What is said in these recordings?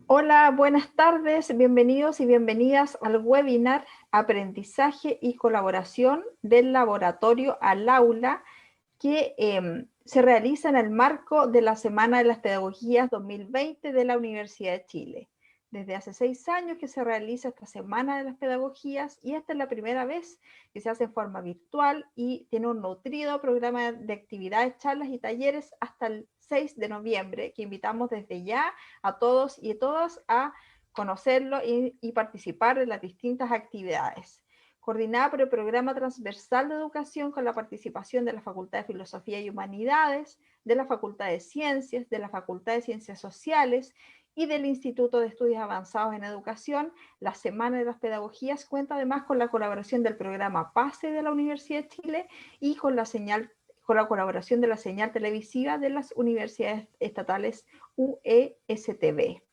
Hola, buenas tardes, bienvenidos y bienvenidas al webinar Aprendizaje y Colaboración del Laboratorio al Aula que se realiza en el marco de la Semana de las Pedagogías 2020 de la Universidad de Chile. Desde hace 6 años que se realiza esta Semana de las Pedagogías y esta es la primera vez que se hace en forma virtual y tiene un nutrido programa de actividades, charlas y talleres hasta el 6 de noviembre, que invitamos desde ya a todos y todas a conocerlo y participar en las distintas actividades. Coordinada por el Programa Transversal de Educación con la participación de la Facultad de Filosofía y Humanidades, de la Facultad de Ciencias, de la Facultad de Ciencias Sociales y del Instituto de Estudios Avanzados en Educación, la Semana de las Pedagogías cuenta además con la colaboración del programa PASE de la Universidad de Chile y con la colaboración de la señal televisiva de las universidades estatales UESTV.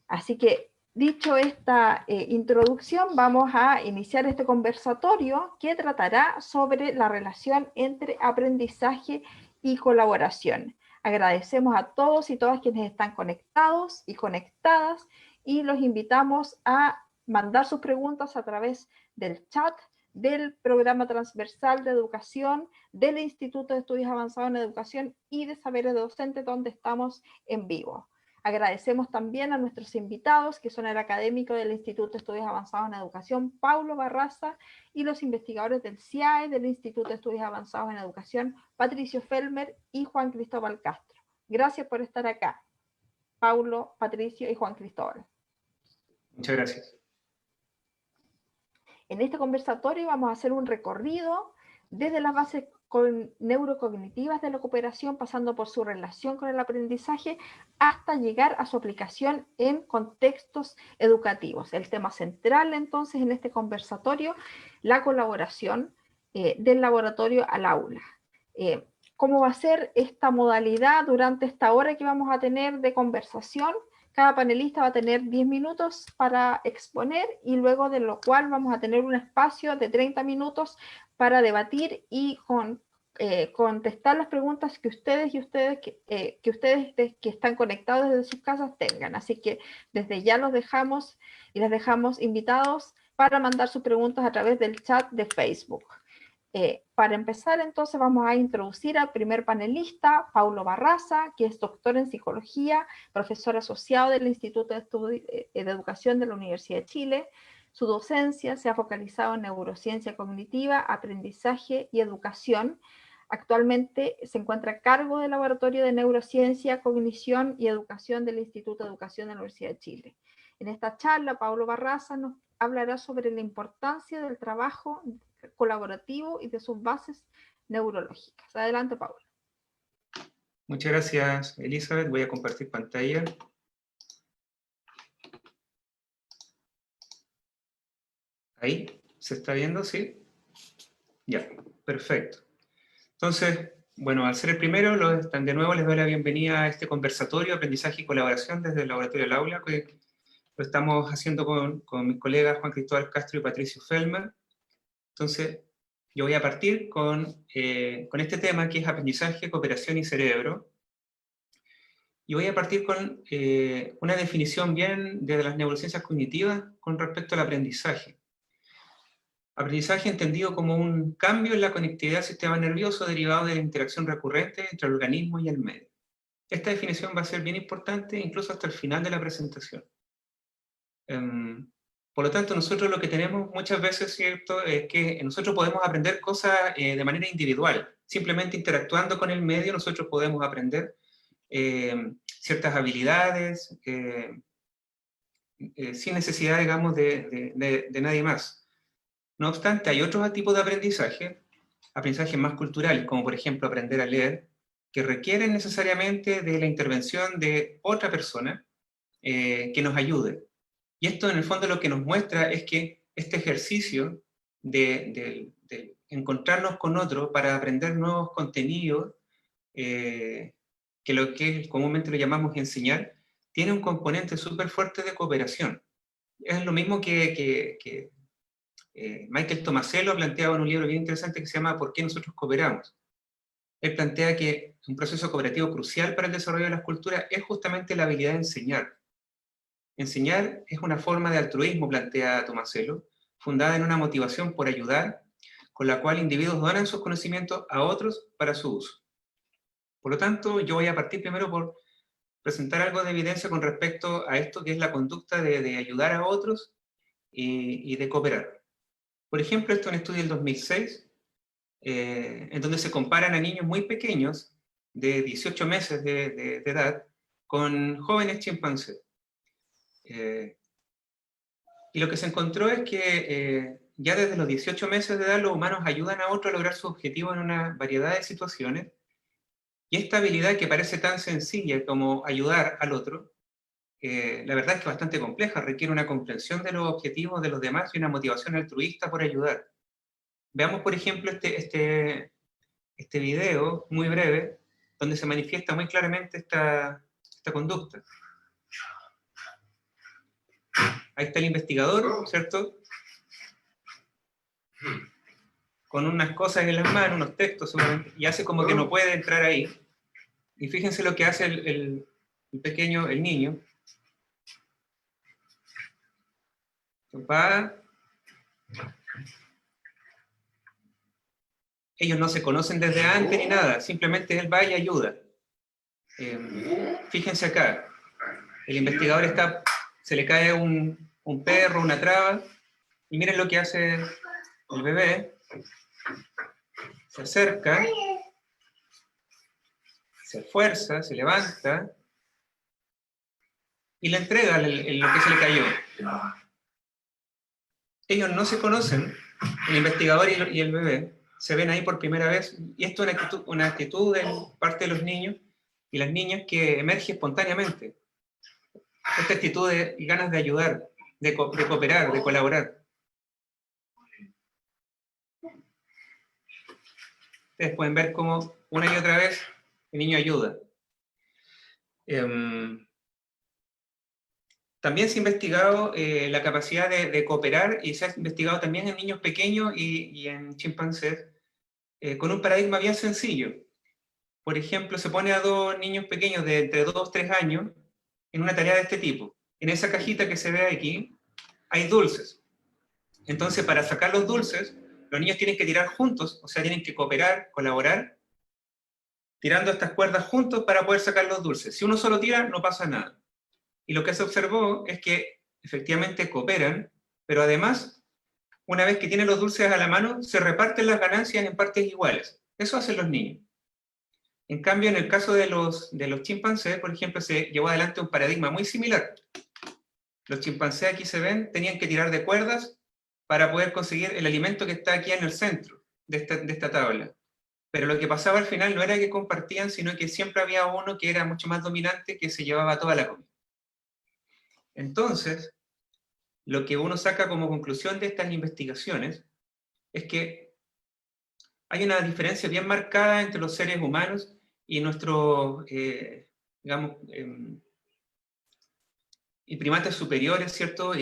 Así que, dicho esta introducción, vamos a iniciar este conversatorio que tratará sobre la relación entre aprendizaje y colaboración. Agradecemos a todos y todas quienes están conectados y conectadas y los invitamos a mandar sus preguntas a través del chat del Programa Transversal de Educación, del Instituto de Estudios Avanzados en Educación y de Saberes Docentes, donde estamos en vivo. Agradecemos también a nuestros invitados, que son el académico del Instituto de Estudios Avanzados en Educación, Paulo Barraza, y los investigadores del CIAE, del Instituto de Estudios Avanzados en Educación, Patricio Felmer y Juan Cristóbal Castro. Gracias por estar acá, Paulo, Patricio y Juan Cristóbal. Muchas gracias. En este conversatorio vamos a hacer un recorrido desde las bases neurocognitivas de la cooperación, pasando por su relación con el aprendizaje, hasta llegar a su aplicación en contextos educativos. El tema central, entonces, en este conversatorio, la colaboración del laboratorio al aula. ¿Cómo va a ser esta modalidad durante esta hora que vamos a tener de conversación? Cada panelista va a tener 10 minutos para exponer y luego de lo cual vamos a tener un espacio de 30 minutos para debatir y contestar las preguntas que ustedes que están conectados desde sus casas tengan. Así que desde ya los dejamos y les dejamos invitados para mandar sus preguntas a través del chat de Facebook. Para empezar, entonces, vamos a introducir al primer panelista, Paulo Barraza, que es doctor en psicología, profesor asociado del Instituto de Educación de la Universidad de Chile. Su docencia se ha focalizado en neurociencia cognitiva, aprendizaje y educación. Actualmente se encuentra a cargo del Laboratorio de Neurociencia, Cognición y Educación del Instituto de Educación de la Universidad de Chile. En esta charla, Paulo Barraza nos hablará sobre la importancia del trabajo colaborativo y de sus bases neurológicas. Adelante, Paula. Muchas gracias, Elizabeth. Voy a compartir pantalla. ¿Ahí? ¿Se está viendo? ¿Sí? Ya, perfecto. Entonces, bueno, al ser el primero, de nuevo les doy la bienvenida a este conversatorio, aprendizaje y colaboración desde el Laboratorio del Aula, que lo estamos haciendo con mis colegas Juan Cristóbal Castro y Patricio Felmer. Entonces, yo voy a partir con este tema que es aprendizaje, cooperación y cerebro. Y voy a partir con una definición bien de las neurociencias cognitivas con respecto al aprendizaje. Aprendizaje entendido como un cambio en la conectividad del sistema nervioso derivado de la interacción recurrente entre el organismo y el medio. Esta definición va a ser bien importante incluso hasta el final de la presentación. Por lo tanto, nosotros lo que tenemos muchas veces, ¿cierto?, es que nosotros podemos aprender cosas de manera individual. Simplemente interactuando con el medio nosotros podemos aprender ciertas habilidades sin necesidad, digamos, de nadie más. No obstante, hay otros tipos de aprendizaje más culturales, como por ejemplo aprender a leer, que requieren necesariamente de la intervención de otra persona que nos ayude. Y esto en el fondo lo que nos muestra es que este ejercicio de encontrarnos con otro para aprender nuevos contenidos, que lo que comúnmente lo llamamos enseñar, tiene un componente súper fuerte de cooperación. Es lo mismo que Michael Tomasello planteaba en un libro bien interesante que se llama ¿Por qué nosotros cooperamos? Él plantea que un proceso cooperativo crucial para el desarrollo de las culturas es justamente la habilidad de enseñar. Enseñar es una forma de altruismo, plantea Tomasello, fundada en una motivación por ayudar, con la cual individuos donan sus conocimientos a otros para su uso. Por lo tanto, yo voy a partir primero por presentar algo de evidencia con respecto a esto que es la conducta de ayudar a otros y de cooperar. Por ejemplo, esto es un estudio del 2006, en donde se comparan a niños muy pequeños, de 18 meses de edad, con jóvenes chimpancés. Y lo que se encontró es que ya desde los 18 meses de edad los humanos ayudan a otros a lograr su objetivo en una variedad de situaciones, y esta habilidad que parece tan sencilla como ayudar al otro, la verdad es que es bastante compleja, requiere una comprensión de los objetivos de los demás y una motivación altruista por ayudar. Veamos, por ejemplo, este video muy breve, donde se manifiesta muy claramente esta conducta. Ahí está el investigador, ¿cierto? Con unas cosas en las manos, unos textos seguramente, y hace como que no puede entrar ahí. Y fíjense lo que hace el pequeño, el niño. Va. Ellos no se conocen desde antes ni nada, simplemente él va y ayuda. Fíjense acá, el investigador se le cae un perro, una traba, y miren lo que hace el bebé. Se acerca, se esfuerza, se levanta, y le entrega lo que se le cayó. Ellos no se conocen, el investigador y el bebé, se ven ahí por primera vez, y esto es una actitud de parte de los niños y las niñas que emerge espontáneamente. Esta actitud de ganas de ayudar, de cooperar, de colaborar. Ustedes pueden ver cómo una y otra vez el niño ayuda. También se ha investigado la capacidad de cooperar, y se ha investigado también en niños pequeños y en chimpancés, con un paradigma bien sencillo. Por ejemplo, se pone a dos niños pequeños de entre 2 y 3 años en una tarea de este tipo. En esa cajita que se ve aquí hay dulces. Entonces, para sacar los dulces, los niños tienen que tirar juntos, o sea, tienen que cooperar, colaborar, tirando estas cuerdas juntos para poder sacar los dulces. Si uno solo tira, no pasa nada. Y lo que se observó es que efectivamente cooperan, pero además, una vez que tienen los dulces a la mano, se reparten las ganancias en partes iguales. Eso hacen los niños. En cambio, en el caso de los chimpancés, por ejemplo, se llevó adelante un paradigma muy similar. Los chimpancés, aquí se ven, tenían que tirar de cuerdas para poder conseguir el alimento que está aquí en el centro de esta tabla. Pero lo que pasaba al final no era que compartían, sino que siempre había uno que era mucho más dominante, que se llevaba toda la comida. Entonces, lo que uno saca como conclusión de estas investigaciones es que hay una diferencia bien marcada entre los seres humanos y nuestros, digamos, y primates superiores, ¿cierto?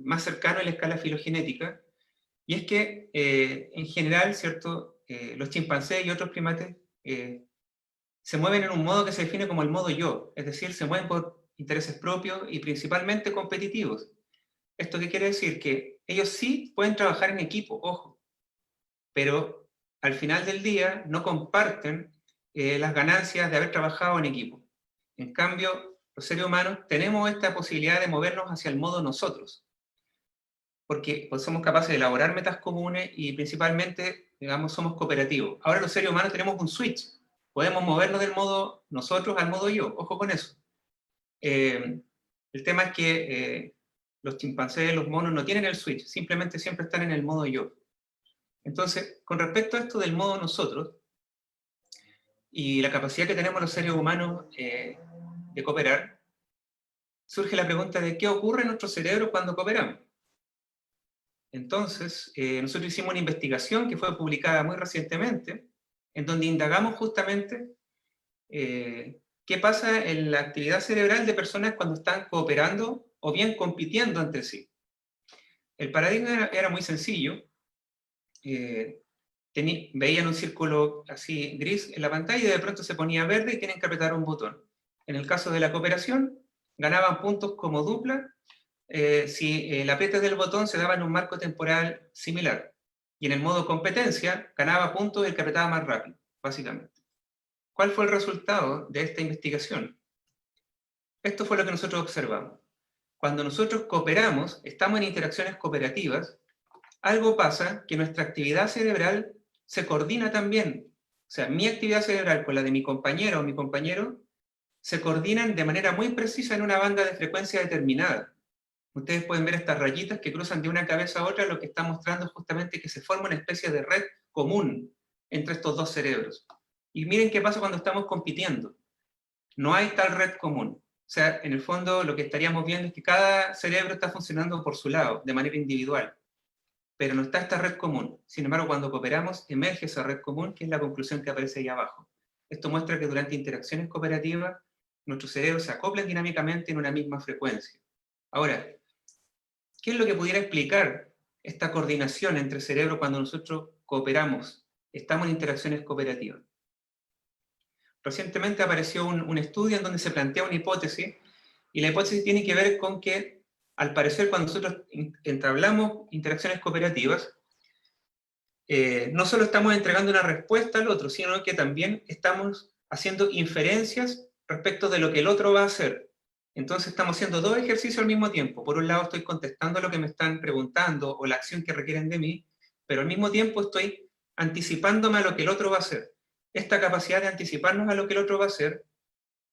Más cercanos a la escala filogenética, y es que, en general, ¿cierto? Los chimpancés y otros primates se mueven en un modo que se define como el modo yo, es decir, se mueven por intereses propios y principalmente competitivos. ¿Esto qué quiere decir? Que ellos sí pueden trabajar en equipo, ojo, pero al final del día no comparten las ganancias de haber trabajado en equipo. En cambio, los seres humanos tenemos esta posibilidad de movernos hacia el modo nosotros, porque pues, somos capaces de elaborar metas comunes y principalmente, digamos, somos cooperativos. Ahora los seres humanos tenemos un switch, podemos movernos del modo nosotros al modo yo, ojo con eso. El tema es que los chimpancés, los monos no tienen el switch, simplemente siempre están en el modo yo. Entonces, con respecto a esto del modo nosotros, y la capacidad que tenemos los seres humanos de cooperar, surge la pregunta de qué ocurre en nuestro cerebro cuando cooperamos. Entonces, nosotros hicimos una investigación que fue publicada muy recientemente, en donde indagamos justamente qué pasa en la actividad cerebral de personas cuando están cooperando o bien compitiendo entre sí. El paradigma era muy sencillo. Veían un círculo así gris en la pantalla y de pronto se ponía verde y tienen que apretar un botón. En el caso de la cooperación, ganaban puntos como dupla si el apriete del botón se daba en un marco temporal similar. Y en el modo competencia ganaba puntos el que apretaba más rápido, básicamente. ¿Cuál fue el resultado de esta investigación? Esto fue lo que nosotros observamos. Cuando nosotros cooperamos, estamos en interacciones cooperativas, algo pasa que nuestra actividad cerebral se coordina también. O sea, mi actividad cerebral con la de mi compañero o mi compañero se coordinan de manera muy precisa en una banda de frecuencia determinada. Ustedes pueden ver estas rayitas que cruzan de una cabeza a otra, lo que está mostrando es justamente que se forma una especie de red común entre estos dos cerebros. Y miren qué pasa cuando estamos compitiendo. No hay tal red común. O sea, en el fondo lo que estaríamos viendo es que cada cerebro está funcionando por su lado, de manera individual. Pero no está esta red común. Sin embargo, cuando cooperamos, emerge esa red común, que es la conclusión que aparece ahí abajo. Esto muestra que durante interacciones cooperativas, nuestros cerebros se acoplan dinámicamente en una misma frecuencia. Ahora, ¿qué es lo que pudiera explicar esta coordinación entre cerebro cuando nosotros cooperamos? Estamos en interacciones cooperativas. Recientemente apareció un estudio en donde se plantea una hipótesis, y la hipótesis tiene que ver con que, al parecer, cuando nosotros entablamos interacciones cooperativas, no solo estamos entregando una respuesta al otro, sino que también estamos haciendo inferencias respecto de lo que el otro va a hacer. Entonces estamos haciendo dos ejercicios al mismo tiempo. Por un lado estoy contestando lo que me están preguntando o la acción que requieren de mí, pero al mismo tiempo estoy anticipándome a lo que el otro va a hacer. Esta capacidad de anticiparnos a lo que el otro va a hacer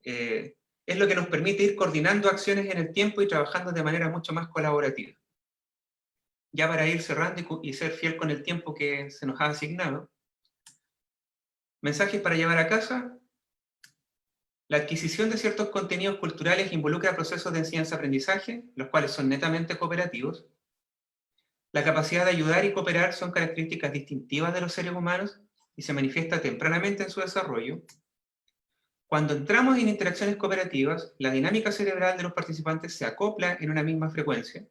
es lo que nos permite ir coordinando acciones en el tiempo y trabajando de manera mucho más colaborativa. Ya para ir cerrando y ser fiel con el tiempo que se nos ha asignado. Mensajes para llevar a casa. La adquisición de ciertos contenidos culturales involucra procesos de enseñanza-aprendizaje, los cuales son netamente cooperativos. La capacidad de ayudar y cooperar son características distintivas de los seres humanos y se manifiesta tempranamente en su desarrollo. Cuando entramos en interacciones cooperativas, la dinámica cerebral de los participantes se acopla en una misma frecuencia,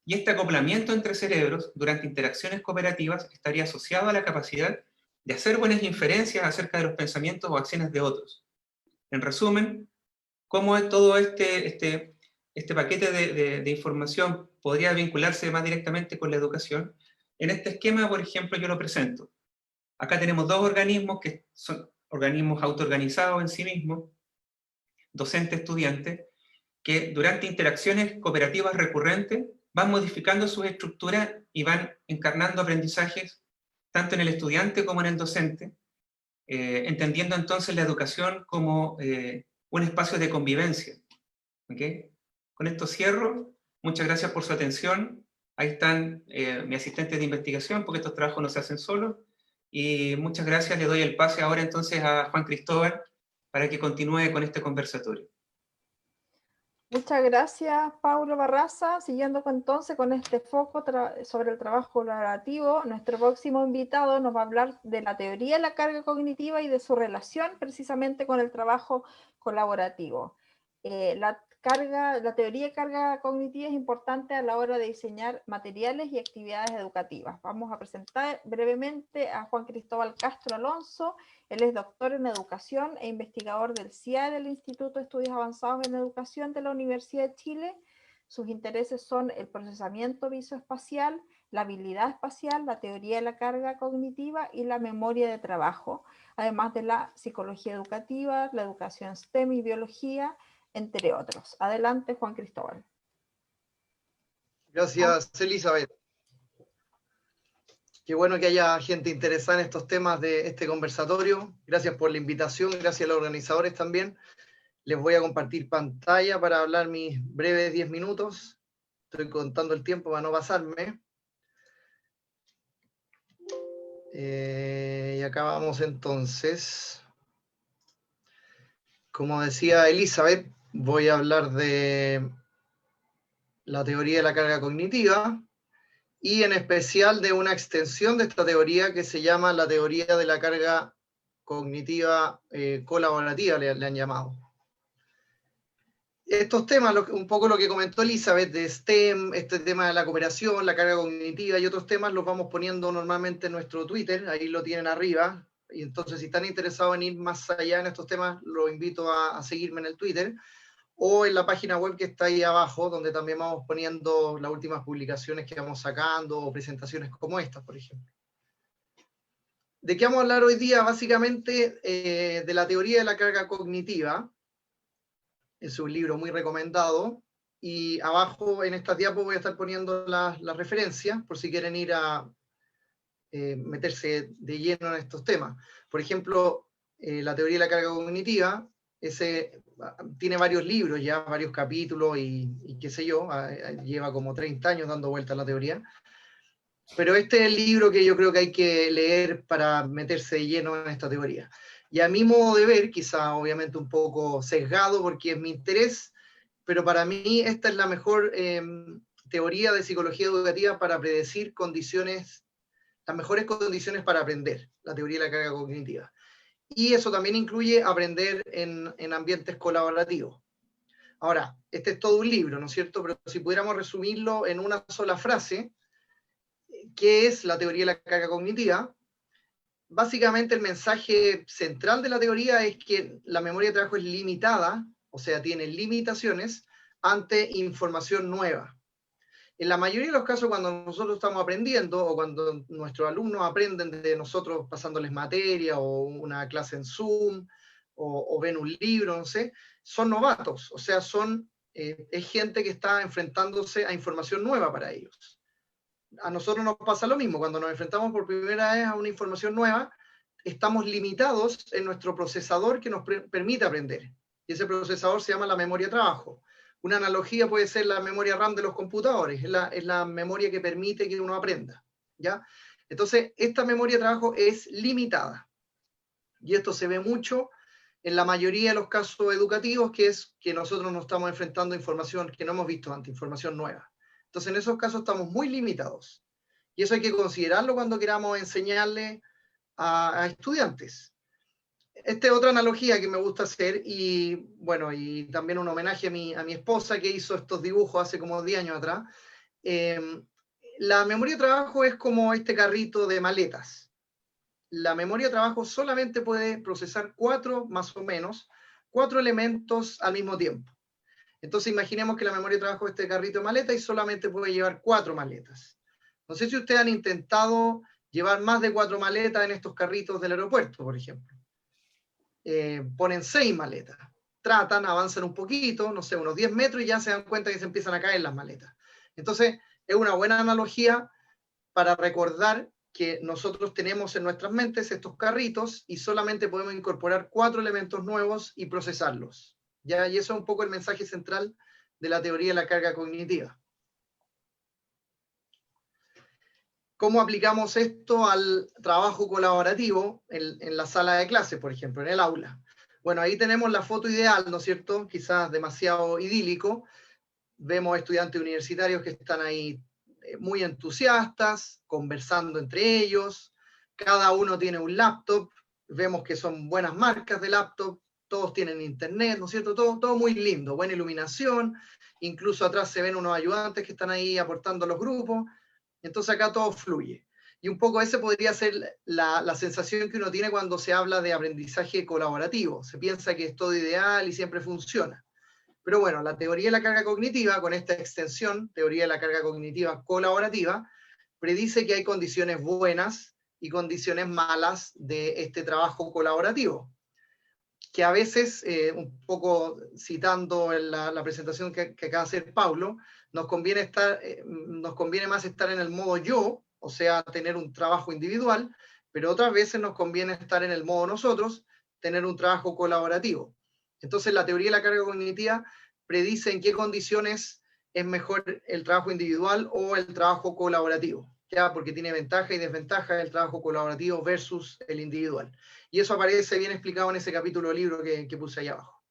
y este acoplamiento entre cerebros durante interacciones cooperativas estaría asociado a la capacidad de hacer buenas inferencias acerca de los pensamientos o acciones de otros. En resumen, cómo todo este paquete de información podría vincularse más directamente con la educación. En este esquema, por ejemplo, yo lo presento. Acá tenemos dos organismos que son organismos autoorganizados en sí mismos, docente-estudiante, que durante interacciones cooperativas recurrentes van modificando sus estructuras y van encarnando aprendizajes tanto en el estudiante como en el docente, entendiendo entonces la educación como un espacio de convivencia. ¿Okay? Con esto cierro. Muchas gracias por su atención. Ahí están mi asistente de investigación, porque estos trabajos no se hacen solos. Y muchas gracias. Le doy el pase ahora entonces a Juan Cristóbal para que continúe con este conversatorio. Muchas gracias, Paulo Barraza. Siguiendo entonces con este foco sobre el trabajo colaborativo, nuestro próximo invitado nos va a hablar de la teoría de la carga cognitiva y de su relación precisamente con el trabajo colaborativo. La teoría de carga cognitiva es importante a la hora de diseñar materiales y actividades educativas. Vamos a presentar brevemente a Juan Cristóbal Castro Alonso. Él es doctor en educación e investigador del CIAE, del Instituto de Estudios Avanzados en Educación de la Universidad de Chile. Sus intereses son el procesamiento visoespacial, la habilidad espacial, la teoría de la carga cognitiva y la memoria de trabajo, además de la psicología educativa, la educación STEM y biología, entre otros. Adelante, Juan Cristóbal. Gracias, Elizabeth. Qué bueno que haya gente interesada en estos temas de este conversatorio. Gracias por la invitación, gracias a los organizadores también. Les voy a compartir pantalla para hablar mis breves 10 minutos. Estoy contando el tiempo para no pasarme. Y acá vamos entonces. Como decía Elizabeth, voy a hablar de la teoría de la carga cognitiva y en especial de una extensión de esta teoría que se llama la teoría de la carga cognitiva colaborativa, le han llamado. Estos temas, un poco lo que comentó Elizabeth de STEM, este tema de la cooperación, la carga cognitiva y otros temas, los vamos poniendo normalmente en nuestro Twitter, ahí lo tienen arriba, y entonces si están interesados en ir más allá en estos temas, los invito a seguirme en el Twitter. o en la página web que está ahí abajo, donde también vamos poniendo las últimas publicaciones que vamos sacando, o presentaciones como estas, por ejemplo. ¿De qué vamos a hablar hoy día? Básicamente de la teoría de la carga cognitiva. Es un libro muy recomendado, y abajo en estas diapos voy a estar poniendo las referencias, por si quieren ir a meterse de lleno en estos temas. Por ejemplo, la teoría de la carga cognitiva, tiene varios libros ya, varios capítulos, y qué sé yo, lleva como 30 años dando vueltas la teoría. Pero este es el libro que yo creo que hay que leer para meterse de lleno en esta teoría. Y a mi modo de ver, quizá obviamente un poco sesgado porque es mi interés, pero para mí esta es la mejor teoría de psicología educativa para predecir condiciones, las mejores condiciones para aprender, la teoría de la carga cognitiva. Y eso también incluye aprender en ambientes colaborativos. Ahora, este es todo un libro, ¿no es cierto? Pero si pudiéramos resumirlo en una sola frase, ¿qué es la teoría de la carga cognitiva? Básicamente el mensaje central de la teoría es que la memoria de trabajo es limitada, o sea, tiene limitaciones ante información nueva. En la mayoría de los casos, cuando nosotros estamos aprendiendo, o cuando nuestros alumnos aprenden de nosotros pasándoles materia, o una clase en Zoom, o ven un libro, no sé, son novatos, o sea, es gente que está enfrentándose a información nueva para ellos. A nosotros nos pasa lo mismo, cuando nos enfrentamos por primera vez a una información nueva, estamos limitados en nuestro procesador que nos permite aprender. Y ese procesador se llama la memoria de trabajo. Una analogía puede ser la memoria RAM de los computadores, es la memoria que permite que uno aprenda, ¿ya? Entonces, esta memoria de trabajo es limitada. Y esto se ve mucho en la mayoría de los casos educativos, que es que nosotros nos estamos enfrentando a información que no hemos visto antes, información nueva. Entonces, en esos casos estamos muy limitados. Y eso hay que considerarlo cuando queramos enseñarle a estudiantes. Esta es otra analogía que me gusta hacer, y bueno, y también un homenaje a mi esposa, que hizo estos dibujos hace como 10 años atrás. La memoria de trabajo es como este carrito de maletas. La memoria de trabajo solamente puede procesar 4, más o menos, 4 elementos al mismo tiempo. Entonces imaginemos que la memoria de trabajo es este carrito de maleta y solamente puede llevar 4 maletas. No sé si ustedes han intentado llevar más de 4 maletas en estos carritos del aeropuerto, por ejemplo. Ponen 6 maletas. Tratan, avanzan un poquito, no sé, unos 10 metros, y ya se dan cuenta que se empiezan a caer las maletas. Entonces, es una buena analogía para recordar que nosotros tenemos en nuestras mentes estos carritos y solamente podemos incorporar 4 elementos nuevos y procesarlos. ¿Ya? Y eso es un poco el mensaje central de la teoría de la carga cognitiva. ¿Cómo aplicamos esto al trabajo colaborativo en la sala de clase, por ejemplo, en el aula? Bueno, ahí tenemos la foto ideal, ¿no es cierto? Quizás demasiado idílico. Vemos estudiantes universitarios que están ahí muy entusiastas, conversando entre ellos. Cada uno tiene un laptop. Vemos que son buenas marcas de laptop. Todos tienen internet, ¿no es cierto? Todo muy lindo, buena iluminación. Incluso atrás se ven unos ayudantes que están ahí aportando a los grupos. Entonces acá todo fluye. Y un poco ese podría ser la sensación que uno tiene cuando se habla de aprendizaje colaborativo. Se piensa que es todo ideal y siempre funciona. Pero bueno, la teoría de la carga cognitiva, con esta extensión, teoría de la carga cognitiva colaborativa, predice que hay condiciones buenas y condiciones malas de este trabajo colaborativo. Que a veces, un poco citando en la presentación que acaba de hacer Paulo, nos conviene más estar en el modo yo, o sea, tener un trabajo individual, pero otras veces nos conviene estar en el modo nosotros, tener un trabajo colaborativo. Entonces, la teoría de la carga cognitiva predice en qué condiciones es mejor el trabajo individual o el trabajo colaborativo, ¿ya? Porque tiene ventaja y desventaja el trabajo colaborativo versus el individual. Y eso aparece bien explicado en ese capítulo del libro que puse ahí abajo.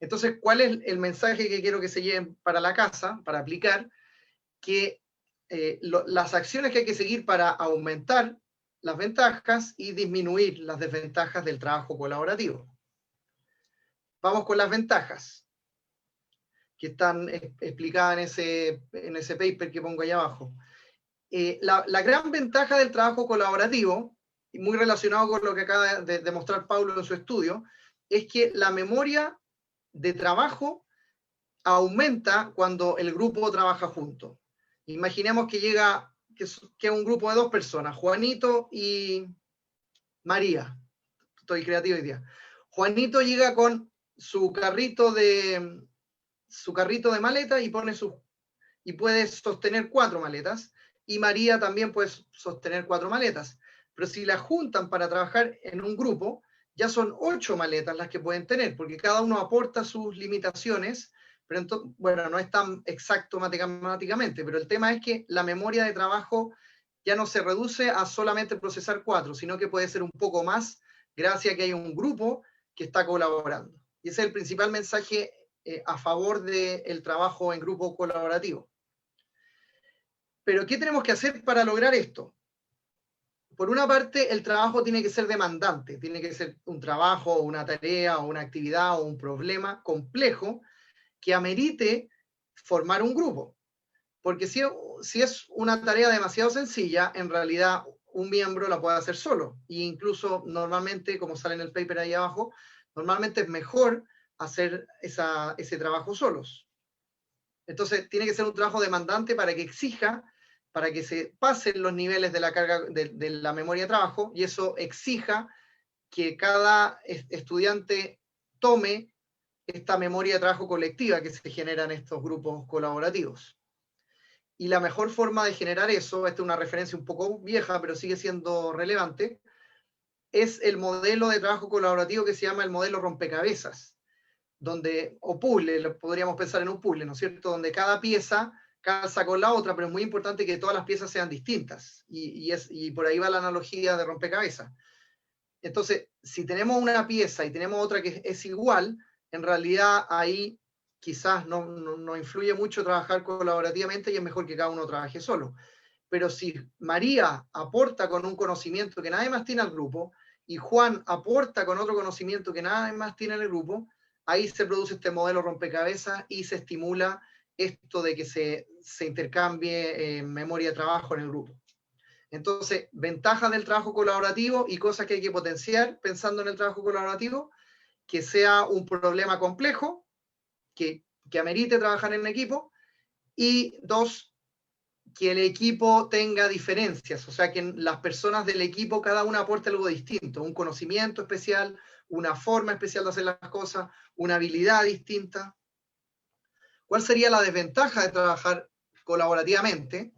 Entonces, ¿cuál es el mensaje que quiero que se lleven para la casa, para aplicar? Que las acciones que hay que seguir para aumentar las ventajas y disminuir las desventajas del trabajo colaborativo. Vamos con las ventajas, que están explicadas en ese paper que pongo ahí abajo. La gran ventaja del trabajo colaborativo, y muy relacionado con lo que acaba de demostrar Paulo en su estudio, es que la memoria de trabajo aumenta cuando el grupo trabaja junto. Imaginemos que que es un grupo de 2 personas, Juanito y María. Estoy creativo hoy día. Juanito llega con su carrito de maleta y puede sostener 4 maletas, y María también puede sostener 4 maletas. Pero si las juntan para trabajar en un grupo, ya son 8 maletas las que pueden tener, porque cada uno aporta sus limitaciones, pero entonces, bueno, no es tan exacto matemáticamente, pero el tema es que la memoria de trabajo ya no se reduce a solamente procesar 4, sino que puede ser un poco más, gracias a que hay un grupo que está colaborando. Y ese es el principal mensaje a favor del trabajo en grupo colaborativo. Pero, ¿qué tenemos que hacer para lograr esto? Por una parte, el trabajo tiene que ser demandante, tiene que ser un trabajo, una tarea, o una actividad, o un problema complejo que amerite formar un grupo. Porque si es una tarea demasiado sencilla, en realidad un miembro la puede hacer solo. E incluso normalmente, como sale en el paper ahí abajo, normalmente es mejor hacer ese trabajo solos. Entonces, tiene que ser un trabajo demandante para que exija, para que se pasen los niveles de la carga de la memoria de trabajo, y eso exija que cada estudiante tome esta memoria de trabajo colectiva que se genera en estos grupos colaborativos. Y la mejor forma de generar eso, esta es una referencia un poco vieja, pero sigue siendo relevante, es el modelo de trabajo colaborativo que se llama el modelo rompecabezas, o puzzle, podríamos pensar en un puzzle, ¿no es cierto?, donde cada pieza calza con la otra, pero es muy importante que todas las piezas sean distintas, y por ahí va la analogía de rompecabezas. Entonces, si tenemos una pieza y tenemos otra que es igual, en realidad ahí quizás no influye mucho trabajar colaborativamente y es mejor que cada uno trabaje solo. Pero si María aporta con un conocimiento que nadie más tiene al grupo, y Juan aporta con otro conocimiento que nadie más tiene en el grupo, ahí se produce este modelo rompecabezas y se estimula esto de que se intercambie memoria de trabajo en el grupo. Entonces, ventajas del trabajo colaborativo y cosas que hay que potenciar pensando en el trabajo colaborativo: que sea un problema complejo, que amerite trabajar en equipo, y 2, que el equipo tenga diferencias, o sea, que las personas del equipo, cada una aporte algo distinto, un conocimiento especial, una forma especial de hacer las cosas, una habilidad distinta. ¿Cuál sería la desventaja de trabajar colaborativamente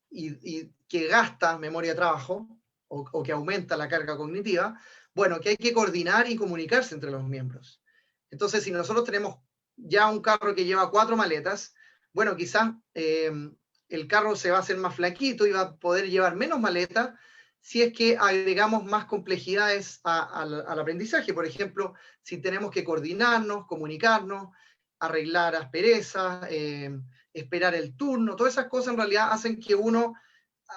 y que gasta memoria de trabajo o que aumenta la carga cognitiva? Bueno, que hay que coordinar y comunicarse entre los miembros. Entonces, si nosotros tenemos ya un carro que lleva 4 maletas, bueno, quizás el carro se va a hacer más flaquito y va a poder llevar menos maletas si es que agregamos más complejidades al aprendizaje. Por ejemplo, si tenemos que coordinarnos, comunicarnos, arreglar asperezas, esperar el turno, todas esas cosas en realidad hacen que uno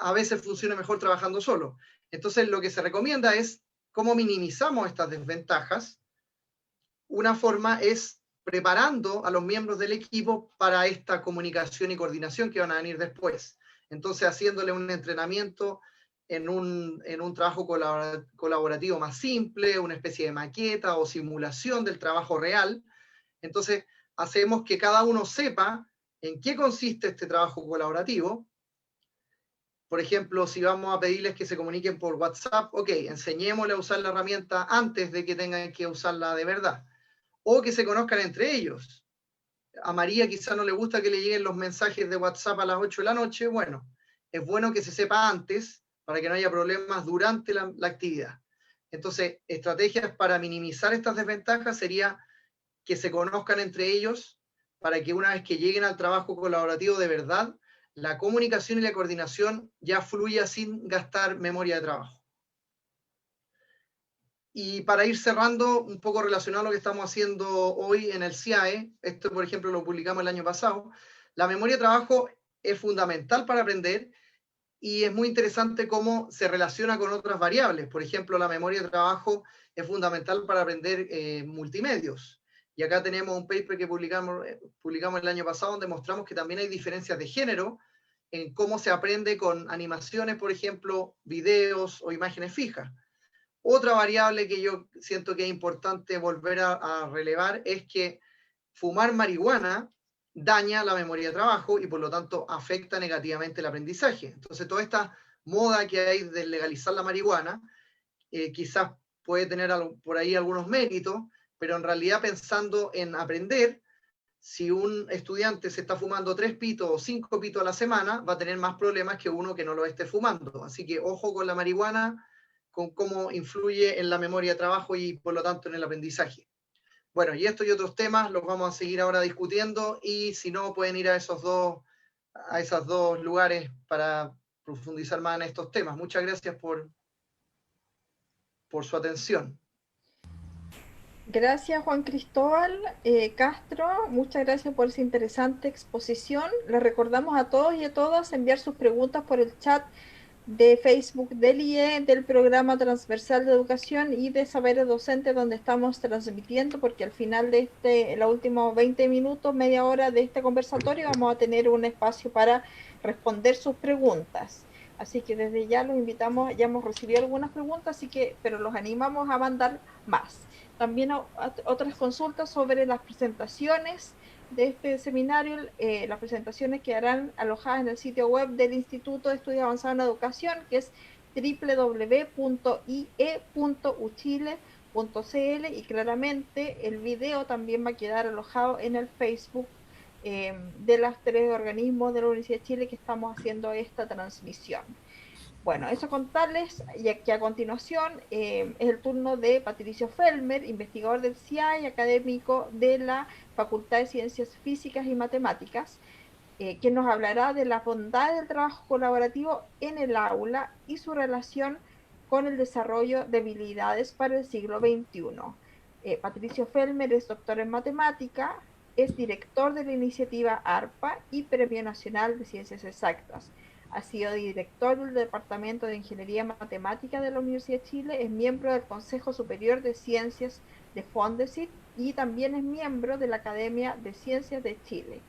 a veces funcione mejor trabajando solo. Entonces, lo que se recomienda es cómo minimizamos estas desventajas. Una forma es preparando a los miembros del equipo para esta comunicación y coordinación que van a venir después. Entonces, haciéndole un entrenamiento en un trabajo colaborativo más simple, una especie de maqueta o simulación del trabajo real. Entonces, hacemos que cada uno sepa en qué consiste este trabajo colaborativo. Por ejemplo, si vamos a pedirles que se comuniquen por WhatsApp, ok, enseñémosle a usar la herramienta antes de que tengan que usarla de verdad. O que se conozcan entre ellos. A María quizá no le gusta que le lleguen los mensajes de WhatsApp a las 8 de la noche. Bueno, es bueno que se sepa antes para que no haya problemas durante la actividad. Entonces, estrategias para minimizar estas desventajas sería que se conozcan entre ellos, para que una vez que lleguen al trabajo colaborativo de verdad, la comunicación y la coordinación ya fluya sin gastar memoria de trabajo. Y para ir cerrando, un poco relacionado a lo que estamos haciendo hoy en el CIAE, esto por ejemplo lo publicamos el año pasado, la memoria de trabajo es fundamental para aprender y es muy interesante cómo se relaciona con otras variables. Por ejemplo, la memoria de trabajo es fundamental para aprender multimedios. Y acá tenemos un paper que publicamos el año pasado donde mostramos que también hay diferencias de género en cómo se aprende con animaciones, por ejemplo, videos o imágenes fijas. Otra variable que yo siento que es importante volver a relevar es que fumar marihuana daña la memoria de trabajo y por lo tanto afecta negativamente el aprendizaje. Entonces toda esta moda que hay de legalizar la marihuana quizás puede tener por ahí algunos méritos, pero en realidad pensando en aprender, si un estudiante se está fumando 3 pitos o 5 pitos a la semana, va a tener más problemas que uno que no lo esté fumando. Así que ojo con la marihuana, con cómo influye en la memoria de trabajo y por lo tanto en el aprendizaje. Bueno, y esto y otros temas los vamos a seguir ahora discutiendo, y si no, pueden ir a esos dos lugares para profundizar más en estos temas. Muchas gracias por su atención. Gracias, Juan Cristóbal Castro. Muchas gracias por esa interesante exposición. Les recordamos a todos y a todas enviar sus preguntas por el chat de Facebook del IE, del Programa Transversal de Educación y de Saberes Docentes, donde estamos transmitiendo, porque al final de en los últimos 20 minutos, media hora de este conversatorio, vamos a tener un espacio para responder sus preguntas. Así que desde ya los invitamos, ya hemos recibido algunas preguntas, pero los animamos a mandar más. También otras consultas sobre las presentaciones de este seminario. Las presentaciones quedarán alojadas en el sitio web del Instituto de Estudios Avanzados en Educación, que es www.ie.uchile.cl, y claramente el video también va a quedar alojado en el Facebook de los 3 organismos de la Universidad de Chile que estamos haciendo esta transmisión. Bueno, eso contarles, ya que a continuación es el turno de Patricio Felmer, investigador del CIAE y académico de la Facultad de Ciencias Físicas y Matemáticas, que nos hablará de las bondades del trabajo colaborativo en el aula y su relación con el desarrollo de habilidades para el siglo XXI. Patricio Felmer es doctor en matemática, es director de la iniciativa ARPA y Premio Nacional de Ciencias Exactas. Ha sido director del Departamento de Ingeniería Matemática de la Universidad de Chile, es miembro del Consejo Superior de Ciencias de Fondesit y también es miembro de la Academia de Ciencias de Chile.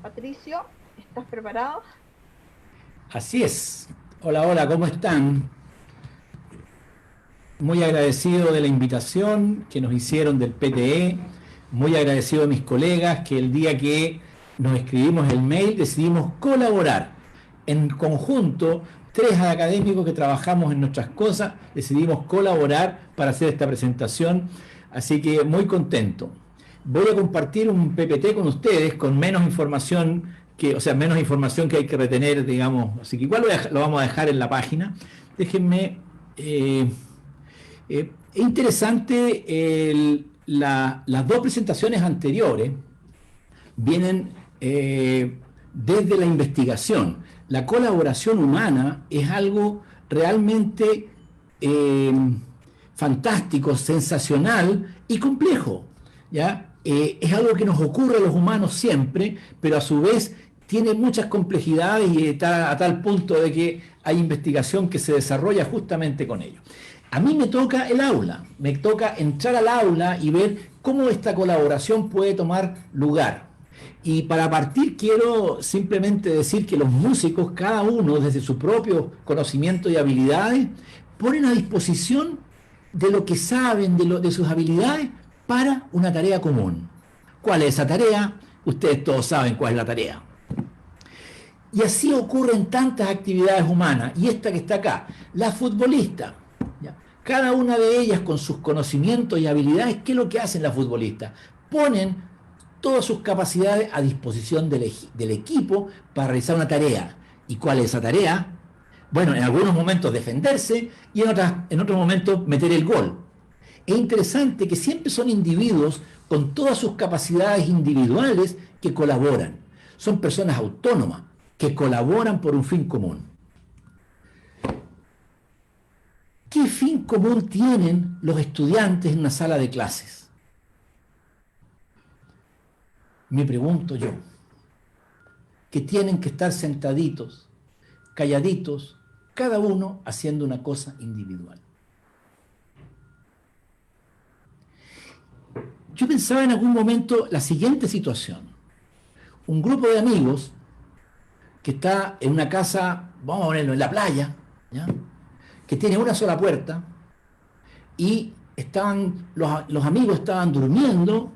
Patricio, ¿estás preparado? Así es. Hola, hola, ¿cómo están? Muy agradecido de la invitación que nos hicieron del PTE, muy agradecido a mis colegas que el día que nos escribimos el mail decidimos colaborar. En conjunto, 3 académicos que trabajamos en nuestras cosas, decidimos colaborar para hacer esta presentación, así que muy contento. Voy a compartir un PPT con ustedes con menos información que hay que retener, digamos, así que igual lo vamos a dejar en la página. Déjenme, es interesante, las 2 presentaciones anteriores vienen desde la investigación. La colaboración humana es algo realmente fantástico, sensacional y complejo, ¿ya? Es algo que nos ocurre a los humanos siempre, pero a su vez tiene muchas complejidades y está a tal punto de que hay investigación que se desarrolla justamente con ello. A mí me toca el aula, me toca entrar al aula y ver cómo esta colaboración puede tomar lugar. Y para partir quiero simplemente decir que los músicos, cada uno desde su propio conocimiento y habilidades, ponen a disposición de lo que saben, de sus habilidades, para una tarea común. ¿Cuál es esa tarea? Ustedes todos saben cuál es la tarea. Y así ocurren tantas actividades humanas. Y esta que está acá, la futbolista, ¿ya? Cada una de ellas con sus conocimientos y habilidades, ¿qué es lo que hacen las futbolistas? Ponen todas sus capacidades a disposición del equipo para realizar una tarea. ¿Y cuál es esa tarea? Bueno, en algunos momentos defenderse y en otros momentos meter el gol. Es interesante que siempre son individuos con todas sus capacidades individuales que colaboran. Son personas autónomas que colaboran por un fin común. ¿Qué fin común tienen los estudiantes en una sala de clases? Me pregunto yo, que tienen que estar sentaditos, calladitos, cada uno haciendo una cosa individual. Yo pensaba en algún momento la siguiente situación. Un grupo de amigos que está en una casa, vamos a ponerlo en la playa, ¿ya? Que tiene una sola puerta, y los amigos estaban durmiendo,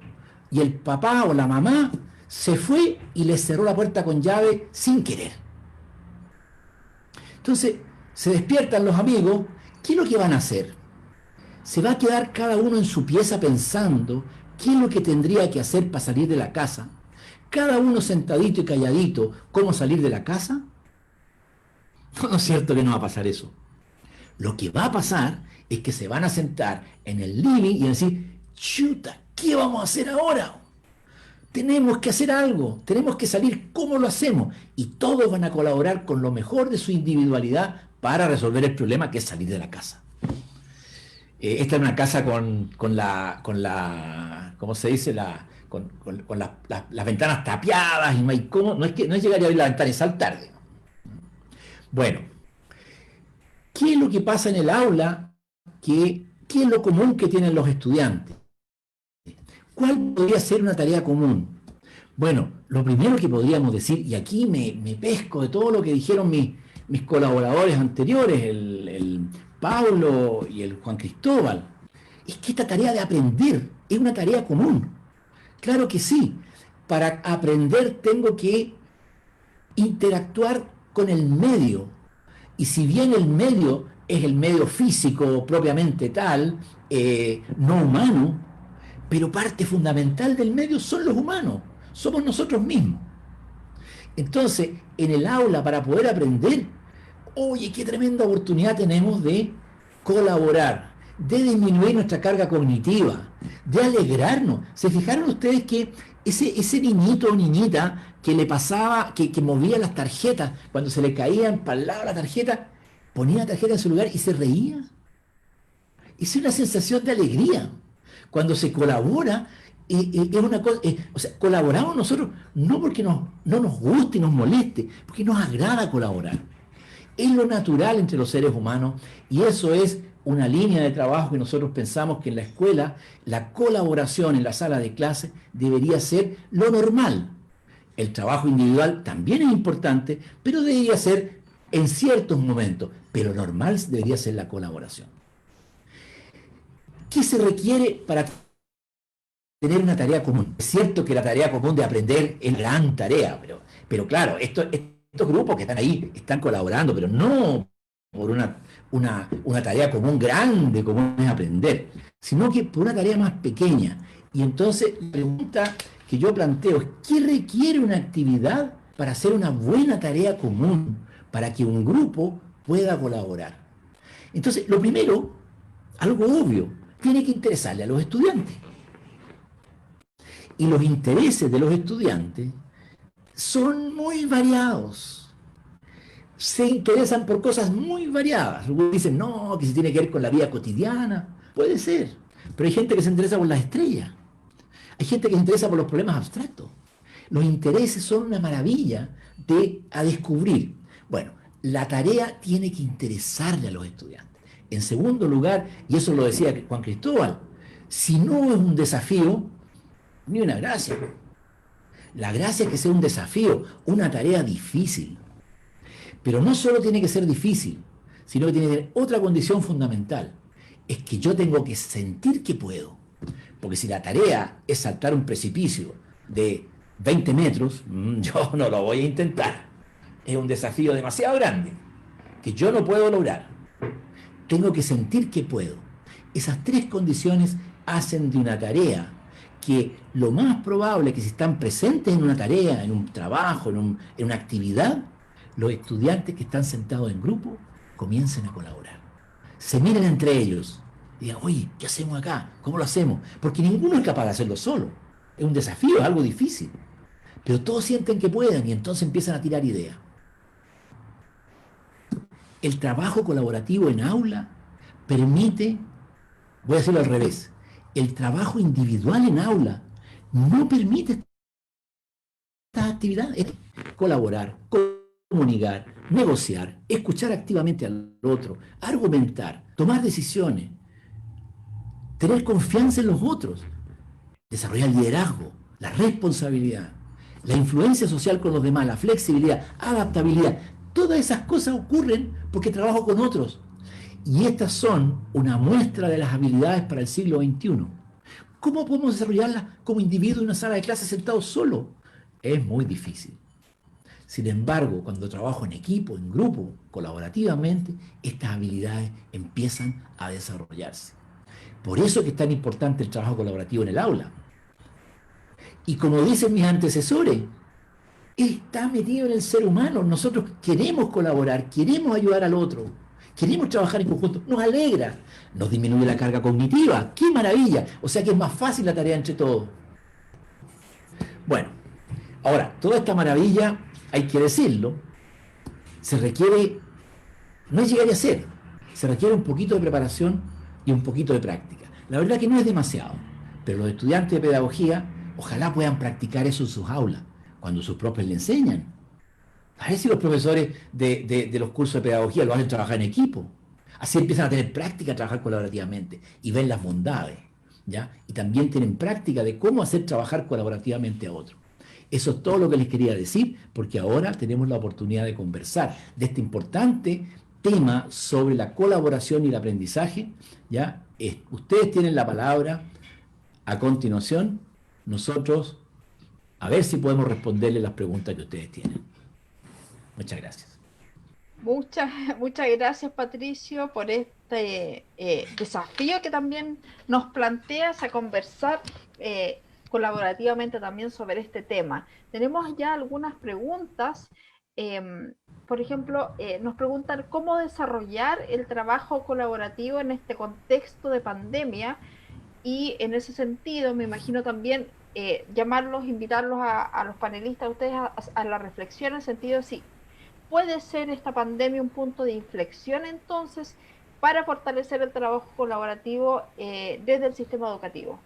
y el papá o la mamá se fue y les cerró la puerta con llave sin querer. Entonces, se despiertan los amigos, ¿qué es lo que van a hacer? Se va a quedar cada uno en su pieza pensando qué es lo que tendría que hacer para salir de la casa. Cada uno sentadito y calladito, ¿cómo salir de la casa? No es cierto que no va a pasar eso. Lo que va a pasar es que se van a sentar en el living y decir, chuta, ¿qué vamos a hacer ahora? Tenemos que hacer algo, tenemos que salir, ¿cómo lo hacemos? Y todos van a colaborar con lo mejor de su individualidad para resolver el problema que es salir de la casa. Esta es una casa con ¿cómo se dice? Con las ventanas tapiadas y no hay cómo, no es llegar a abrir la ventana y saltar. Bueno, ¿qué es lo que pasa en el aula? ¿Qué es lo común que tienen los estudiantes? ¿Cuál podría ser una tarea común? Bueno, lo primero que podríamos decir, y aquí me pesco de todo lo que dijeron mis colaboradores anteriores, el Pablo y el Juan Cristóbal, es que esta tarea de aprender es una tarea común. Claro que sí, para aprender tengo que interactuar con el medio, y si bien el medio es el medio físico propiamente tal, no humano, pero parte fundamental del medio son los humanos, somos nosotros mismos. Entonces, en el aula, para poder aprender, oye, qué tremenda oportunidad tenemos de colaborar, de disminuir nuestra carga cognitiva, de alegrarnos. ¿Se fijaron ustedes que ese niñito o niñita que le pasaba, que movía las tarjetas, cuando se le caían para el lado la tarjeta, ponía la tarjeta en su lugar y se reía? Es una sensación de alegría. Cuando se colabora, es una cosa, o sea, colaboramos nosotros no porque no nos guste y nos moleste, porque nos agrada colaborar. Es lo natural entre los seres humanos y eso es una línea de trabajo que nosotros pensamos que en la escuela la colaboración en la sala de clase debería ser lo normal. El trabajo individual también es importante, pero debería ser en ciertos momentos, pero normal debería ser la colaboración. ¿Qué se requiere para tener una tarea común? Es cierto que la tarea común de aprender es gran tarea, pero claro, estos grupos que están ahí están colaborando, pero no por una tarea común grande como es aprender, sino que por una tarea más pequeña. Y entonces la pregunta que yo planteo es, ¿qué requiere una actividad para hacer una buena tarea común, para que un grupo pueda colaborar? Entonces, lo primero, algo obvio, tiene que interesarle a los estudiantes. Y los intereses de los estudiantes son muy variados. Se interesan por cosas muy variadas. Algunos dicen, no, que se tiene que ver con la vida cotidiana. Puede ser. Pero hay gente que se interesa por las estrellas. Hay gente que se interesa por los problemas abstractos. Los intereses son una maravilla a descubrir. Bueno, la tarea tiene que interesarle a los estudiantes. En segundo lugar, y eso lo decía Juan Cristóbal, si no es un desafío, ni una gracia. La gracia es que sea un desafío, una tarea difícil. Pero no solo tiene que ser difícil, sino que tiene que tener otra condición fundamental. Es que yo tengo que sentir que puedo. Porque si la tarea es saltar un precipicio de 20 metros, yo no lo voy a intentar. Es un desafío demasiado grande, que yo no puedo lograr. Tengo que sentir que puedo. Esas tres condiciones hacen de una tarea que lo más probable es que si están presentes en una tarea, en un trabajo, en una actividad, los estudiantes que están sentados en grupo comiencen a colaborar. Se miren entre ellos y digan, oye, ¿qué hacemos acá? ¿Cómo lo hacemos? Porque ninguno es capaz de hacerlo solo. Es un desafío, es algo difícil. Pero todos sienten que pueden y entonces empiezan a tirar ideas. El trabajo colaborativo en aula permite, voy a decirlo al revés, el trabajo individual en aula no permite estas actividades. Colaborar, comunicar, negociar, escuchar activamente al otro, argumentar, tomar decisiones, tener confianza en los otros, desarrollar el liderazgo, la responsabilidad, la influencia social con los demás, la flexibilidad, adaptabilidad. Todas esas cosas ocurren porque trabajo con otros. Y estas son una muestra de las habilidades para el siglo XXI. ¿Cómo podemos desarrollarlas como individuo en una sala de clase sentado solo? es muy difícil. Sin embargo, cuando trabajo en equipo, en grupo, colaborativamente, estas habilidades empiezan a desarrollarse. Por eso que es tan importante el trabajo colaborativo en el aula. Y como dicen mis antecesores, está metido en el ser humano. Nosotros queremos colaborar, queremos ayudar al otro, queremos trabajar en conjunto. Nos alegra, nos disminuye la carga cognitiva. ¡Qué maravilla! O sea que es más fácil la tarea entre todos. Bueno, ahora, toda esta maravilla, hay que decirlo, se requiere, no es llegar y hacer, se requiere un poquito de preparación y un poquito de práctica. La verdad que no es demasiado, pero los estudiantes de pedagogía ojalá puedan practicar eso en sus aulas, cuando sus profes le enseñan. A ver si los profesores de los cursos de pedagogía lo hacen trabajar en equipo. Así empiezan a tener práctica, a trabajar colaborativamente y ven las bondades, ¿ya? Y también tienen práctica de cómo hacer trabajar colaborativamente a otros. Eso es todo lo que les quería decir, porque ahora tenemos la oportunidad de conversar de este importante tema sobre la colaboración y el aprendizaje, ¿ya? Ustedes tienen la palabra. A continuación, nosotros a ver si podemos responderle las preguntas que ustedes tienen. Muchas gracias. Muchas gracias, Patricio, por este desafío que también nos planteas a conversar colaborativamente también sobre este tema. Tenemos ya algunas preguntas. Por ejemplo, nos preguntan cómo desarrollar el trabajo colaborativo en este contexto de pandemia, y en ese sentido me imagino también llamarlos, invitarlos a los panelistas, a ustedes a la reflexión en el sentido de si puede ser esta pandemia un punto de inflexión entonces para fortalecer el trabajo colaborativo desde el sistema educativo.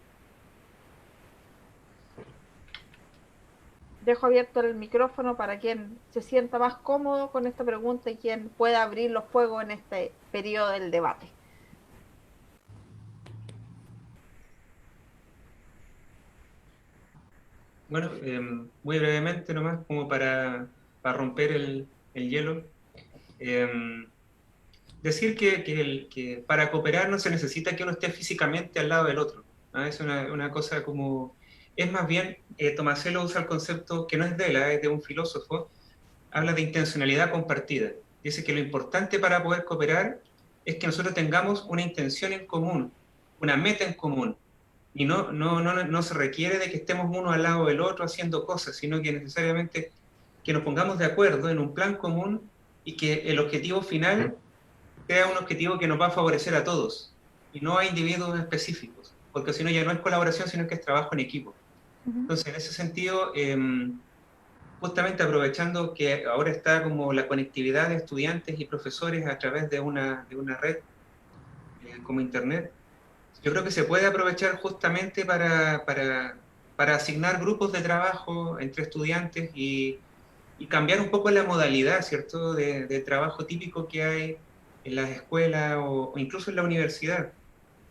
Dejo abierto el micrófono para quien se sienta más cómodo con esta pregunta y quien pueda abrir los fuegos en este periodo del debate. Bueno, muy brevemente nomás, como para romper el hielo. Decir que para cooperar no se necesita que uno esté físicamente al lado del otro, ¿no? Es una cosa como... Es más bien, Tomasello usa el concepto que no es de él, es de un filósofo, habla de intencionalidad compartida. Dice que lo importante para poder cooperar es que nosotros tengamos una intención en común, una meta en común. Y no se requiere de que estemos uno al lado del otro haciendo cosas, sino que necesariamente que nos pongamos de acuerdo en un plan común y que el objetivo final sea un objetivo que nos va a favorecer a todos y no a individuos específicos, porque si no ya no es colaboración, sino que es trabajo en equipo. Entonces, en ese sentido, justamente aprovechando que ahora está como la conectividad de estudiantes y profesores a través de una red como Internet, yo creo que se puede aprovechar justamente para asignar grupos de trabajo entre estudiantes y cambiar un poco la modalidad, ¿cierto?, de trabajo típico que hay en las escuelas o incluso en la universidad.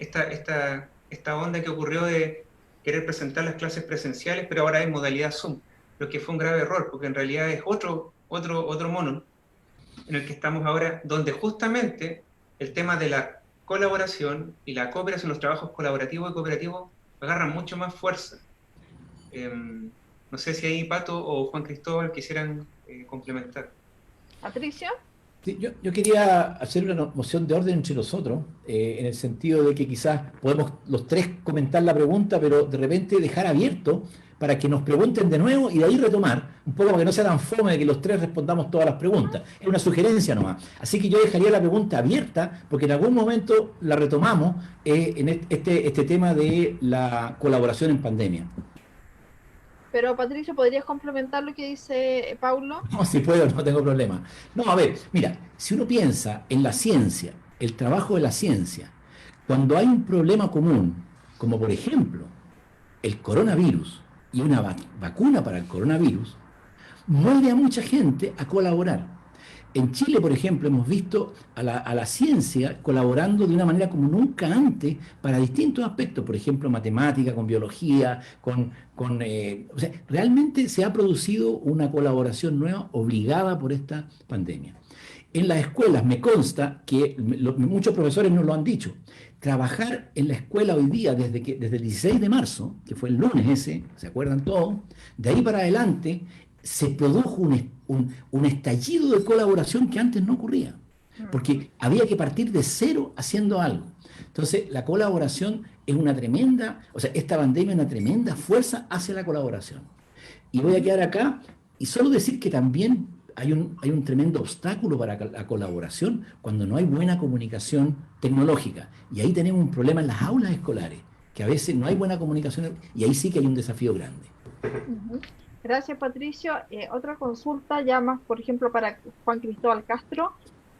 Esta onda que ocurrió de querer presentar las clases presenciales, pero ahora en modalidad Zoom, lo que fue un grave error, porque en realidad es otro mono en el que estamos ahora, donde justamente el tema de la colaboración y la cooperación, los trabajos colaborativos y cooperativos agarran mucho más fuerza. No sé si ahí Pato o Juan Cristóbal quisieran complementar. Patricio. Sí, yo quería hacer una moción de orden entre nosotros, en el sentido de que quizás podemos los tres comentar la pregunta, pero de repente dejar abierto para que nos pregunten de nuevo y de ahí retomar, un poco para que no sea tan fome de que los tres respondamos todas las preguntas. Es una sugerencia nomás. Así que yo dejaría la pregunta abierta, porque en algún momento la retomamos en este tema de la colaboración en pandemia. Pero Patricio, ¿podrías complementar lo que dice Paulo? No, si puedo, no tengo problema. No, a ver, mira, si uno piensa en la ciencia, el trabajo de la ciencia, cuando hay un problema común, como por ejemplo el coronavirus y una vacuna para el coronavirus, mueve a mucha gente a colaborar. En Chile, por ejemplo, hemos visto a la ciencia colaborando de una manera como nunca antes para distintos aspectos, por ejemplo, matemática, con biología, o sea, realmente se ha producido una colaboración nueva obligada por esta pandemia. En las escuelas me consta que muchos profesores nos lo han dicho. Trabajar en la escuela hoy día, desde el 16 de marzo, que fue el lunes ese, ¿se acuerdan todos? De ahí para adelante se produjo un estallido de colaboración que antes no ocurría, porque había que partir de cero haciendo algo. Entonces, la colaboración es una tremenda, o sea, esta pandemia es una tremenda fuerza hacia la colaboración. Y voy a quedar acá y solo decir que también hay un tremendo obstáculo para la colaboración cuando no hay buena comunicación tecnológica. Y ahí tenemos un problema en las aulas escolares, que a veces no hay buena comunicación y ahí sí que hay un desafío grande. Ujú. Gracias, Patricio. Otra consulta ya más, por ejemplo, para Juan Cristóbal Castro.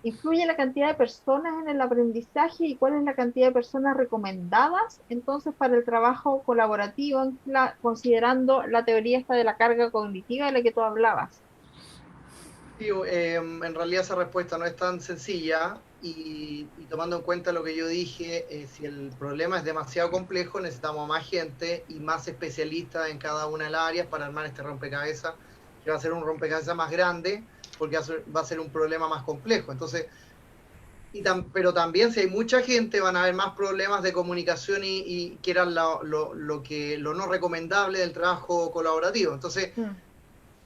¿Influye la cantidad de personas en el aprendizaje y cuál es la cantidad de personas recomendadas entonces para el trabajo colaborativo, considerando la teoría esta de la carga cognitiva de la que tú hablabas? Sí, en realidad esa respuesta no es tan sencilla y tomando en cuenta lo que yo dije, si el problema es demasiado complejo, necesitamos a más gente y más especialistas en cada una de las áreas para armar este rompecabezas, que va a ser un rompecabezas más grande porque va a ser un problema más complejo. Entonces, pero también si hay mucha gente van a haber más problemas de comunicación y que eran lo no recomendable del trabajo colaborativo. Entonces,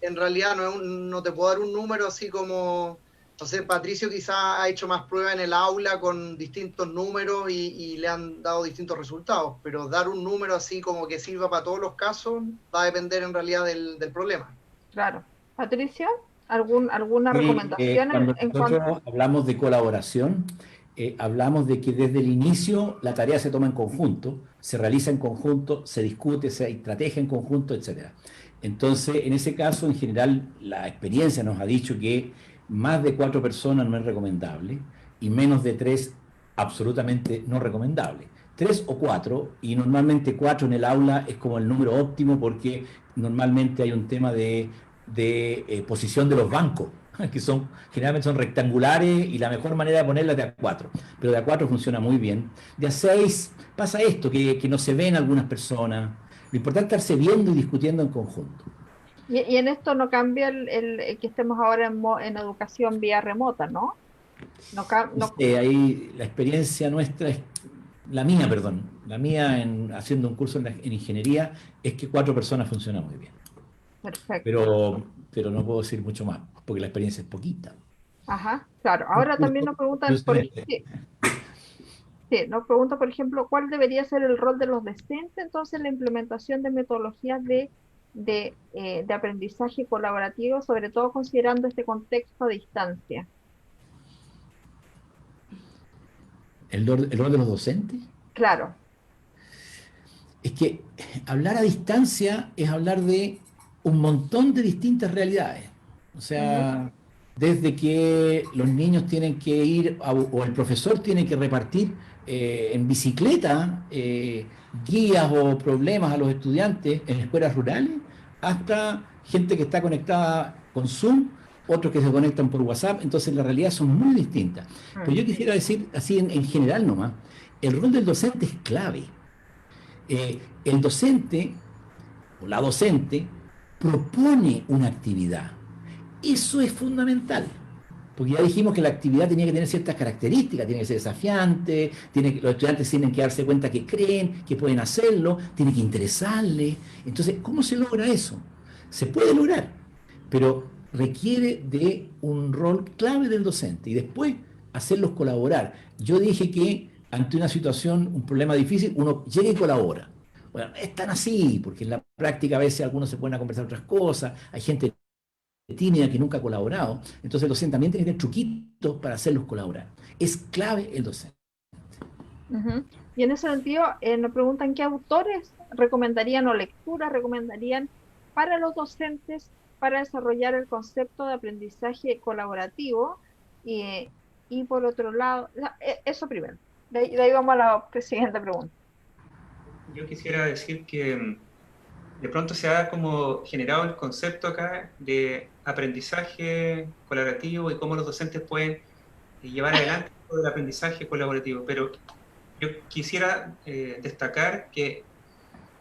en realidad no te puedo dar un número así como, no sé, Patricio quizás ha hecho más pruebas en el aula con distintos números y le han dado distintos resultados, pero dar un número así como que sirva para todos los casos va a depender en realidad del problema. Claro. Patricio, ¿alguna recomendación Cuando en cuanto? nosotros hablamos de colaboración, hablamos de que desde el inicio la tarea se toma en conjunto, se realiza en conjunto, se discute, se estrategia en conjunto, etcétera. Entonces, en ese caso, en general, la experiencia nos ha dicho que más de 4 personas no es recomendable y menos de 3 absolutamente no recomendable. 3 o 4, y normalmente 4 en el aula es como el número óptimo porque normalmente hay un tema de posición de los bancos, que generalmente son rectangulares y la mejor manera de ponerla es de A4, pero de A4 funciona muy bien. De A6 pasa esto, que no se ven algunas personas. Lo importante es estarse viendo y discutiendo en conjunto. Y en esto no cambia el que estemos ahora en educación vía remota, ¿no? No, no. Ahí la experiencia nuestra es, la mía, perdón, la mía haciendo un curso en ingeniería es que 4 personas funciona muy bien. Perfecto. Pero no puedo decir mucho más, porque la experiencia es poquita. Ajá, claro. Un Ahora también curso nos de preguntan, un semestre. sí, sí, nos pregunta, por ejemplo, ¿cuál debería ser el rol de los docentes entonces en la implementación de metodologías de aprendizaje colaborativo, sobre todo considerando este contexto a distancia? El rol de los docentes. Claro. Es que hablar a distancia es hablar de un montón de distintas realidades. O Ujú. sea, desde que los niños tienen que ir, o el profesor tiene que repartir en bicicleta guías o problemas a los estudiantes en escuelas rurales, hasta gente que está conectada con Zoom, otros que se conectan por WhatsApp. Entonces, la realidad son muy distintas. Pero Mm. yo quisiera decir, así en general nomás, el rol del docente es clave. El docente o la docente propone una actividad. Eso es fundamental, porque ya dijimos que la actividad tenía que tener ciertas características, tiene que ser desafiante, los estudiantes tienen que darse cuenta que creen, que pueden hacerlo, tiene que interesarles. Entonces, ¿cómo se logra eso? Se puede lograr, pero requiere de un rol clave del docente y después hacerlos colaborar. Yo dije que ante una situación, un problema difícil, uno llega y colabora. Bueno, es tan así, porque en la práctica a veces algunos se ponen a conversar otras cosas, hay gente tímida que nunca ha colaborado, entonces el docente también tiene que tener truquitos para hacerlos colaborar. Es clave el docente. Ujú. Y en ese sentido, nos preguntan qué autores recomendarían o lecturas recomendarían para los docentes para desarrollar el concepto de aprendizaje colaborativo y, y por otro lado, eso primero. De ahí vamos a la siguiente pregunta. Yo quisiera decir que de pronto se ha como generado el concepto acá de aprendizaje colaborativo y cómo los docentes pueden llevar adelante el aprendizaje colaborativo, pero yo quisiera destacar que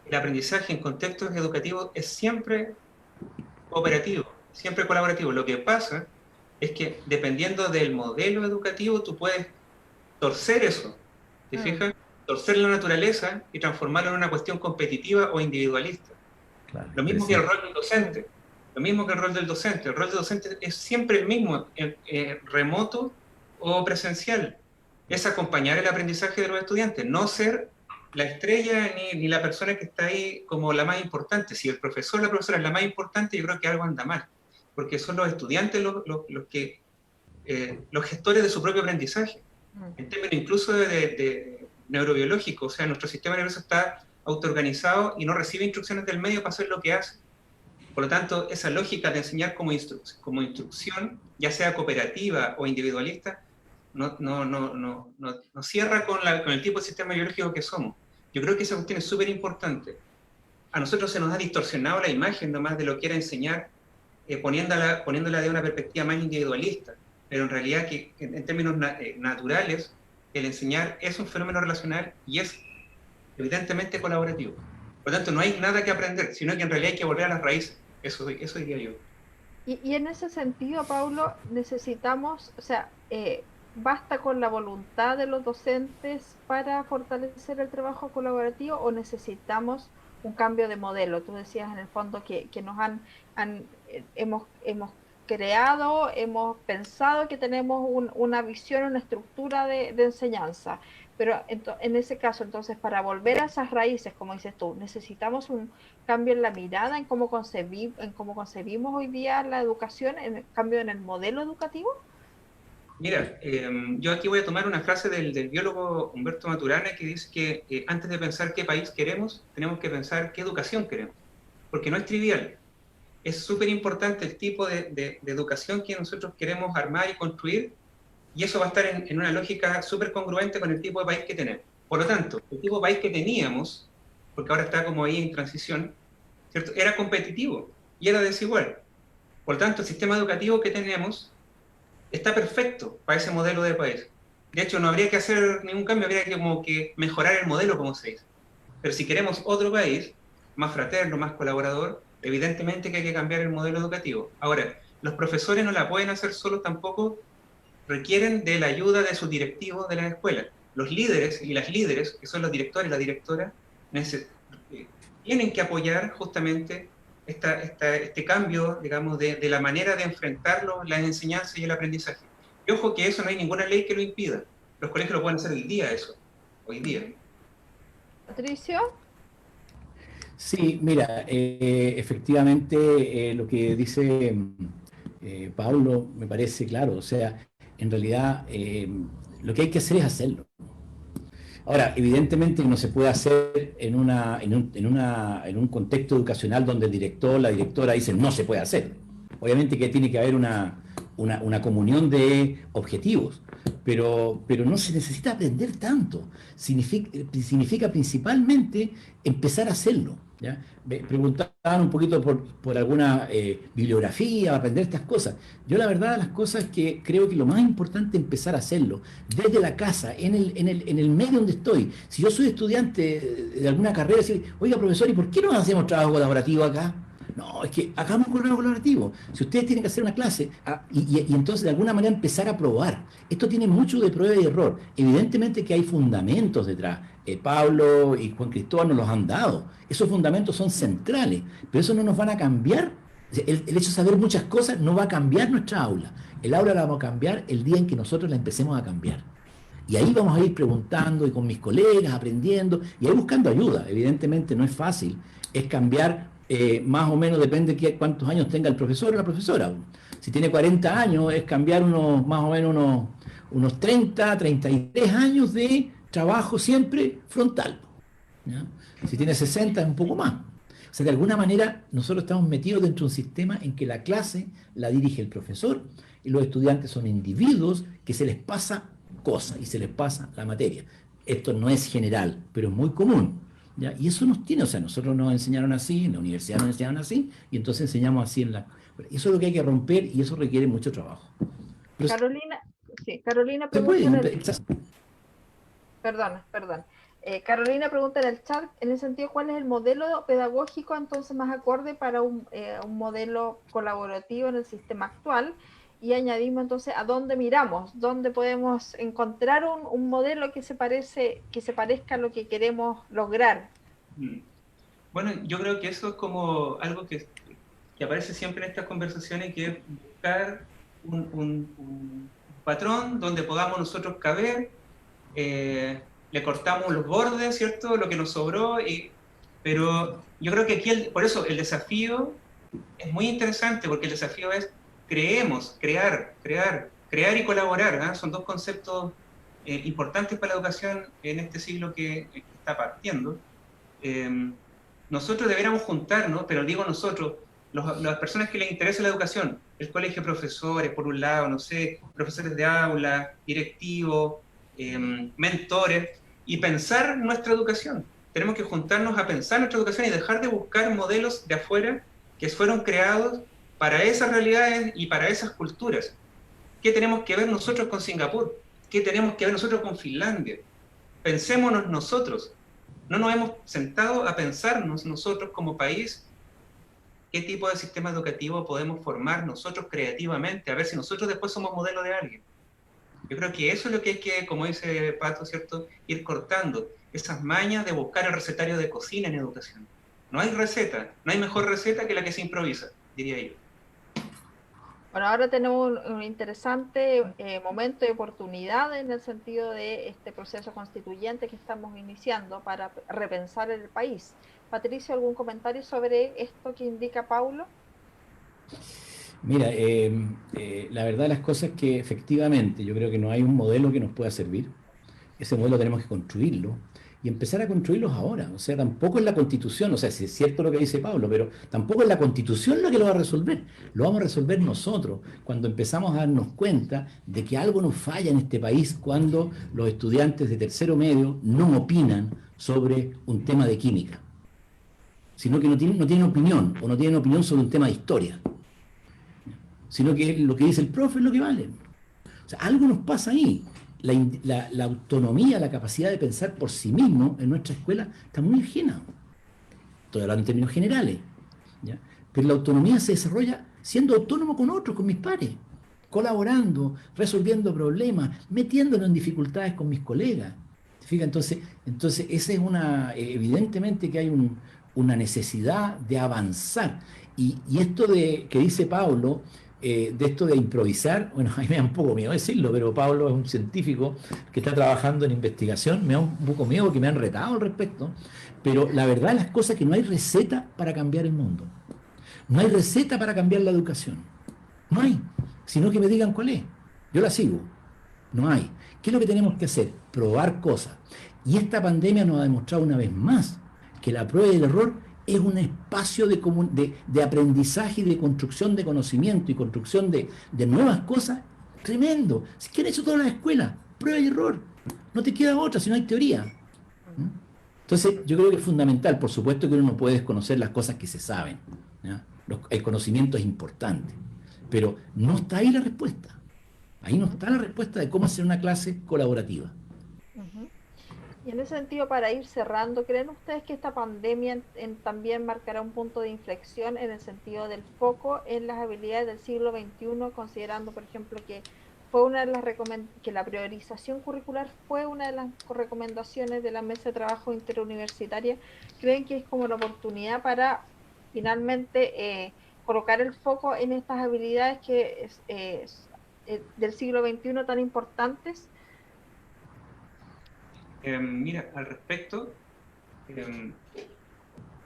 el aprendizaje en contextos educativos es siempre cooperativo, siempre colaborativo. Lo que pasa es que dependiendo del modelo educativo, tú puedes torcer eso, ¿te fijas? Torcer la naturaleza y transformarlo en una cuestión competitiva o individualista. Claro, Lo mismo que el rol del docente. Lo mismo que el rol del docente. El rol del docente es siempre el mismo, remoto o presencial. Es acompañar el aprendizaje de los estudiantes, no ser la estrella ni la persona que está ahí como la más importante. Si el profesor o la profesora es la más importante, yo creo que algo anda mal, porque son los estudiantes los gestores de su propio aprendizaje, en términos incluso de neurobiológico. O sea, nuestro sistema nervioso está autoorganizado y no recibe instrucciones del medio para hacer lo que hace. Por lo tanto, esa lógica de enseñar como instrucción, ya sea cooperativa o individualista, no cierra con el tipo de sistema biológico que somos. Yo creo que esa cuestión es súper importante. A nosotros se nos ha distorsionado la imagen nomás de lo que era enseñar, poniéndola de una perspectiva más individualista, pero en realidad que en términos naturales, el enseñar es un fenómeno relacional y es evidentemente colaborativo. Por lo tanto, no hay nada que aprender, sino que en realidad hay que volver a las raíces. Eso diría yo. Y en ese sentido, Paulo, necesitamos, o sea, ¿basta con la voluntad de los docentes para fortalecer el trabajo colaborativo o necesitamos un cambio de modelo? Tú decías en el fondo que nos hemos creado, hemos pensado que tenemos una visión, una estructura de enseñanza. Pero en ese caso, entonces, para volver a esas raíces, como dices tú, necesitamos un cambio en la mirada, en cómo concebimos hoy día la educación, en el cambio en el modelo educativo. Mira, yo aquí voy a tomar una frase del biólogo Humberto Maturana que dice que antes de pensar qué país queremos, tenemos que pensar qué educación queremos, porque no es trivial. Es súper importante el tipo de educación que nosotros queremos armar y construir, y eso va a estar en una lógica súper congruente con el tipo de país que tenemos. Por lo tanto, el tipo de país que teníamos, porque ahora está como ahí en transición, ¿cierto?, era competitivo y era desigual. Por lo tanto, el sistema educativo que tenemos está perfecto para ese modelo de país. De hecho, no habría que hacer ningún cambio, habría que mejorar el modelo, como se dice. Pero si queremos otro país, más fraterno, más colaborador, evidentemente que hay que cambiar el modelo educativo. Ahora, los profesores no la pueden hacer solos tampoco, requieren de la ayuda de sus directivos de las escuelas. Los líderes y las líderes, que son los directores y las directoras, tienen que apoyar justamente este cambio, digamos, de la manera de enfrentar las enseñanzas y el aprendizaje. Y ojo que eso no hay ninguna ley que lo impida. Los colegios lo pueden hacer hoy día, eso. Hoy día. Patricio. Sí, mira, efectivamente lo que dice Pablo me parece claro. O sea, en realidad lo que hay que hacer es hacerlo. Ahora, evidentemente no se puede hacer en un contexto educacional donde el director, la directora dicen no se puede hacer. Obviamente que tiene que haber una comunión de objetivos, pero no se necesita aprender tanto. Significa principalmente empezar a hacerlo. ¿Ya? Me preguntaban un poquito por alguna bibliografía, aprender estas cosas. Yo la verdad las cosas que creo que lo más importante es empezar a hacerlo desde la casa, en el medio donde estoy. Si yo soy estudiante de alguna carrera, decir, oiga profesor, ¿y por qué no hacemos trabajo colaborativo acá? No, es que hagamos un trabajo colaborativo. Si ustedes tienen que hacer una clase, y entonces de alguna manera empezar a probar. Esto tiene mucho de prueba y error. Evidentemente que hay fundamentos detrás. Pablo y Juan Cristóbal nos los han dado. Esos fundamentos son centrales, pero eso no nos van a cambiar. El hecho de saber muchas cosas no va a cambiar nuestra aula. El aula la vamos a cambiar el día en que nosotros la empecemos a cambiar. Y ahí vamos a ir preguntando y con mis colegas, aprendiendo y ahí buscando ayuda. Evidentemente no es fácil, es cambiar, más o menos depende de cuántos años tenga el profesor o la profesora. Si tiene 40 años es cambiar más o menos unos 30, 33 años de trabajo siempre frontal. ¿Ya? Si tiene 60 es un poco más. O sea, de alguna manera nosotros estamos metidos dentro de un sistema en que la clase la dirige el profesor y los estudiantes son individuos que se les pasa cosas y se les pasa la materia. Esto no es general, pero es muy común. ¿Ya? Y eso nos tiene, o sea, nosotros nos enseñaron así, en la universidad nos enseñaron así, y entonces enseñamos así en la... Eso es lo que hay que romper y eso requiere mucho trabajo. Pero Carolina se pregunta puede, Perdona. Carolina pregunta en el chat, en el sentido, ¿cuál es el modelo pedagógico entonces más acorde para un modelo colaborativo en el sistema actual? y añadimos entonces a dónde miramos, dónde podemos encontrar un modelo que se parezca a lo que queremos lograr. Bueno, yo creo que eso es como algo que aparece siempre en estas conversaciones, que es buscar un patrón donde podamos nosotros caber, le cortamos los bordes, ¿cierto? Lo que nos sobró, pero yo creo que aquí, por eso el desafío es muy interesante, porque el desafío es crear y colaborar, ¿eh? Son dos conceptos importantes para la educación en este siglo que está partiendo. Nosotros deberíamos juntarnos, pero digo nosotros, las personas que les interesa la educación, el colegio de profesores, por un lado, no sé, profesores de aula, directivos, mentores, y pensar nuestra educación. Tenemos que juntarnos a pensar nuestra educación y dejar de buscar modelos de afuera que fueron creados para esas realidades y para esas culturas. ¿Qué tenemos que ver nosotros con Singapur? ¿Qué tenemos que ver nosotros con Finlandia? Pensémonos nosotros. No nos hemos sentado a pensarnos nosotros como país qué tipo de sistema educativo podemos formar nosotros creativamente, a ver si nosotros después somos modelo de alguien. Yo creo que eso es lo que hay que, como dice Pato, ¿cierto?, ir cortando, esas mañas de buscar el recetario de cocina en educación. No hay receta, no hay mejor receta que la que se improvisa, diría yo. Bueno, ahora tenemos un interesante momento de oportunidad en el sentido de este proceso constituyente que estamos iniciando para repensar el país. Patricio, ¿algún comentario sobre esto que indica Paulo? Mira, la verdad de las cosas es que efectivamente yo creo que no hay un modelo que nos pueda servir. Ese modelo tenemos que construirlo y empezar a construirlos ahora. O sea, tampoco es la Constitución, o sea, si es cierto lo que dice Pablo, pero tampoco es la Constitución lo que lo va a resolver. Lo vamos a resolver nosotros cuando empezamos a darnos cuenta de que algo nos falla en este país cuando los estudiantes de tercero medio no opinan sobre un tema de química, sino que no tienen opinión o no tienen opinión sobre un tema de historia, sino que lo que dice el profe es lo que vale. O sea, algo nos pasa ahí. La autonomía, la capacidad de pensar por sí mismo en nuestra escuela está muy ajena. Estoy hablando en términos generales, ¿ya? Pero la autonomía se desarrolla siendo autónomo con otros, con mis pares, colaborando, resolviendo problemas, metiéndonos en dificultades con mis colegas. ¿Te fijas? Entonces esa es evidentemente que hay una necesidad de avanzar. Y esto que dice Pablo, de esto de improvisar, bueno, a mí me da un poco miedo decirlo, pero Pablo es un científico que está trabajando en investigación, me da un poco miedo que me han retado al respecto, pero la verdad de las cosas es que no hay receta para cambiar el mundo, no hay receta para cambiar la educación, no hay, sino que me digan cuál es, yo la sigo, no hay. ¿Qué es lo que tenemos que hacer? Probar cosas. Y esta pandemia nos ha demostrado una vez más que la prueba y el error es un espacio de aprendizaje y de construcción de conocimiento y construcción de nuevas cosas tremendo. Si que han hecho todas las escuelas, prueba y error. No te queda otra si no hay teoría. Entonces, yo creo que es fundamental, por supuesto que uno no puede desconocer las cosas que se saben, ¿ya? El conocimiento es importante, pero no está ahí la respuesta. Ahí no está la respuesta de cómo hacer una clase colaborativa. Y en ese sentido, para ir cerrando, ¿creen ustedes que esta pandemia también marcará un punto de inflexión en el sentido del foco en las habilidades del siglo XXI, considerando, por ejemplo, que fue una de las que la priorización curricular fue una de las recomendaciones de la mesa de trabajo interuniversitaria? ¿Creen que es como la oportunidad para finalmente colocar el foco en estas habilidades que del siglo XXI tan importantes? Mira, al respecto,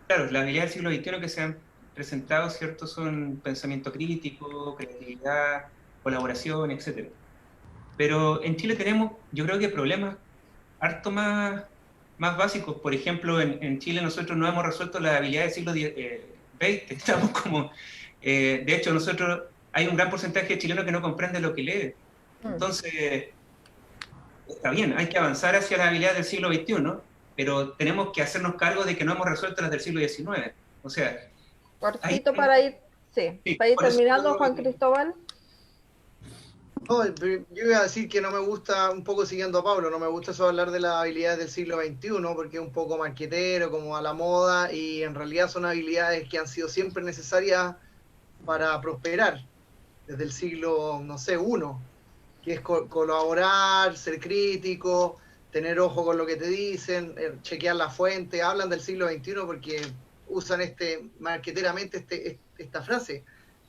claro, las habilidades del siglo XXI que se han presentado, ¿cierto?, son pensamiento crítico, creatividad, colaboración, etc. Pero en Chile tenemos, yo creo que problemas harto más básicos. Por ejemplo, en Chile nosotros no hemos resuelto las habilidades del siglo XX. Estamos como, de hecho, hay un gran porcentaje de chilenos que no comprende lo que lee. Entonces, está bien, hay que avanzar hacia las habilidades del siglo XXI, pero tenemos que hacernos cargo de que no hemos resuelto las del siglo XIX. O sea, cortito para ir terminando, Juan Cristóbal. No, yo iba a decir que no me gusta, un poco siguiendo a Pablo, no me gusta eso hablar de las habilidades del siglo XXI, porque es un poco marquetero, como a la moda, y en realidad son habilidades que han sido siempre necesarias para prosperar. desde el siglo, no sé, I, que es colaborar, ser crítico, tener ojo con lo que te dicen, chequear la fuente. Hablan del siglo XXI porque usan marqueteramente esta frase,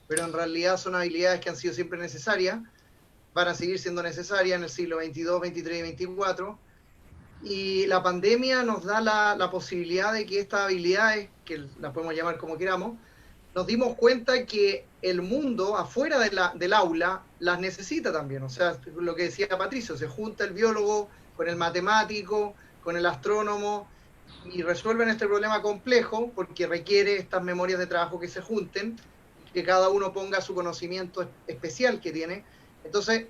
pero en realidad son habilidades que han sido siempre necesarias, van a seguir siendo necesarias en el siglo XXII, XXIII y XXIV, y la pandemia nos da la posibilidad de que estas habilidades, que las podemos llamar como queramos, nos dimos cuenta que el mundo afuera del aula las necesita también. O sea, lo que decía Patricio, se junta el biólogo con el matemático, con el astrónomo, y resuelven este problema complejo porque requiere estas memorias de trabajo que se junten, que cada uno ponga su conocimiento especial que tiene. Entonces,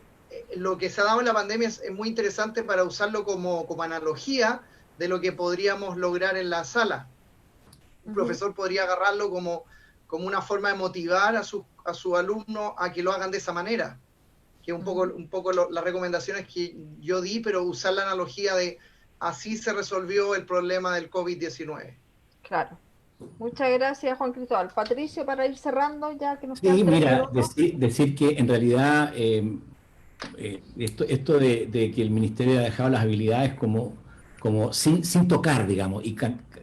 lo que se ha dado en la pandemia es muy interesante para usarlo como analogía de lo que podríamos lograr en la sala. Un profesor podría agarrarlo como una forma de motivar a sus alumnos a que lo hagan de esa manera, que es un poco las recomendaciones que yo di, pero usar la analogía de así se resolvió el problema del COVID-19. Claro. Muchas gracias, Juan Cristóbal. Patricio, para ir cerrando, ya que nos Sí, quedan 3 mira, minutos. decir que en realidad esto de que el ministerio ha dejado las habilidades como sin tocar, digamos, y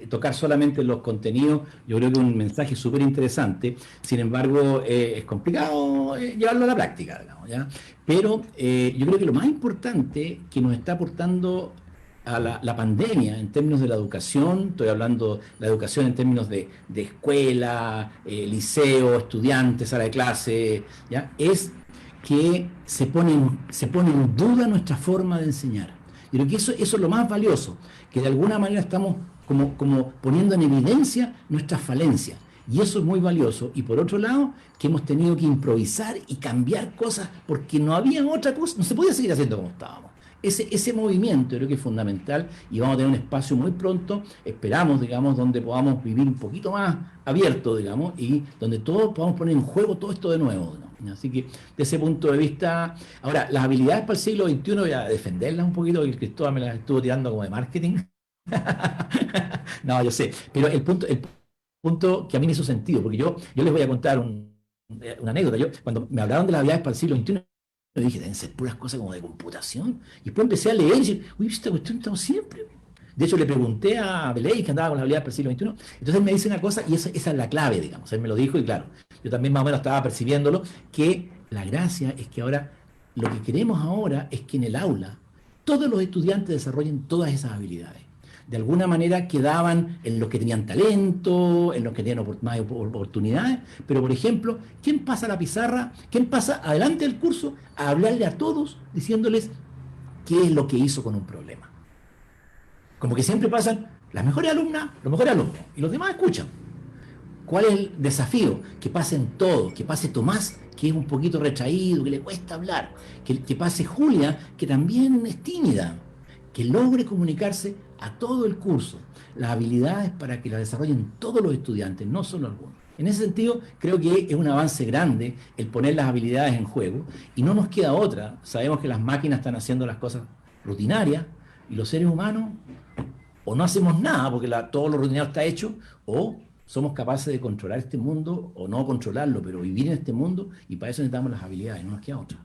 tocar solamente los contenidos, yo creo que es un mensaje súper interesante. Sin embargo, es complicado llevarlo a la práctica, digamos, ¿ya? Pero yo creo que lo más importante que nos está aportando a la pandemia en términos de la educación, estoy hablando de la educación en términos de escuela, liceo, estudiantes, sala de clase, ¿ya? Es que se pone en duda nuestra forma de enseñar. Yo creo que eso es lo más valioso, que de alguna manera estamos como poniendo en evidencia nuestras falencias. Y eso es muy valioso. Y por otro lado, que hemos tenido que improvisar y cambiar cosas porque no había otra cosa, no se podía seguir haciendo como estábamos. Ese movimiento creo que es fundamental y vamos a tener un espacio muy pronto, esperamos, digamos, donde podamos vivir un poquito más abierto, digamos, y donde todos podamos poner en juego todo esto de nuevo, ¿no? Así que, de ese punto de vista, ahora, las habilidades para el siglo XXI, voy a defenderlas un poquito, porque Cristóbal me las estuvo tirando como de marketing. No, yo sé, pero el punto que a mí me hizo sentido, porque yo les voy a contar una anécdota. Yo, cuando me hablaron de las habilidades para el siglo XXI, yo dije, deben ser puras cosas como de computación. Y después empecé a leer y decir, uy, esta cuestión estamos siempre. De hecho, le pregunté a Beley, que andaba con las habilidades para el siglo XXI. Entonces él me dice una cosa, y esa es la clave, digamos. Él me lo dijo, y claro, yo también más o menos estaba percibiéndolo, que la gracia es que ahora, lo que queremos ahora es que en el aula todos los estudiantes desarrollen todas esas habilidades. De alguna manera quedaban en los que tenían talento, en los que tenían más oportunidades, pero por ejemplo, ¿quién pasa a la pizarra? ¿Quién pasa adelante del curso a hablarle a todos diciéndoles qué es lo que hizo con un problema? Como que siempre pasan las mejores alumnas, los mejores alumnos, y los demás escuchan. ¿Cuál es el desafío? Que pasen todos, que pase Tomás, que es un poquito retraído, que le cuesta hablar, que pase Julia, que también es tímida, que logre comunicarse a todo el curso, las habilidades para que las desarrollen todos los estudiantes, no solo algunos. En ese sentido, creo que es un avance grande el poner las habilidades en juego y no nos queda otra. Sabemos que las máquinas están haciendo las cosas rutinarias y los seres humanos o no hacemos nada porque todo lo rutinario está hecho, o somos capaces de controlar este mundo o no controlarlo, pero vivir en este mundo, y para eso necesitamos las habilidades, no nos queda otra.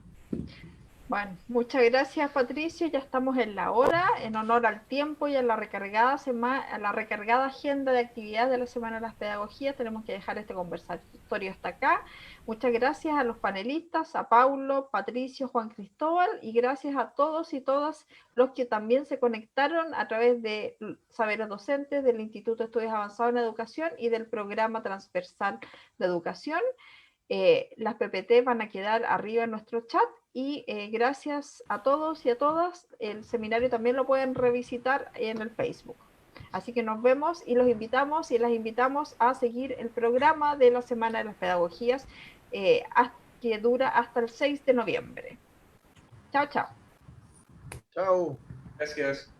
Bueno, muchas gracias, Patricio. Ya estamos en la hora, en honor al tiempo y a la recargada agenda de actividades de la Semana de las Pedagogías. Tenemos que dejar este conversatorio hasta acá. Muchas gracias a los panelistas, a Paulo, Patricio, Juan Cristóbal, y gracias a todos y todas los que también se conectaron a través de Saberes Docentes del Instituto de Estudios Avanzados en Educación y del Programa Transversal de Educación. Las PPT van a quedar arriba en nuestro chat y gracias a todos y a todas. El seminario también lo pueden revisitar en el Facebook. Así que nos vemos y los invitamos y las invitamos a seguir el programa de la Semana de las Pedagogías que dura hasta el 6 de noviembre. Chao, chao. Chao. Gracias.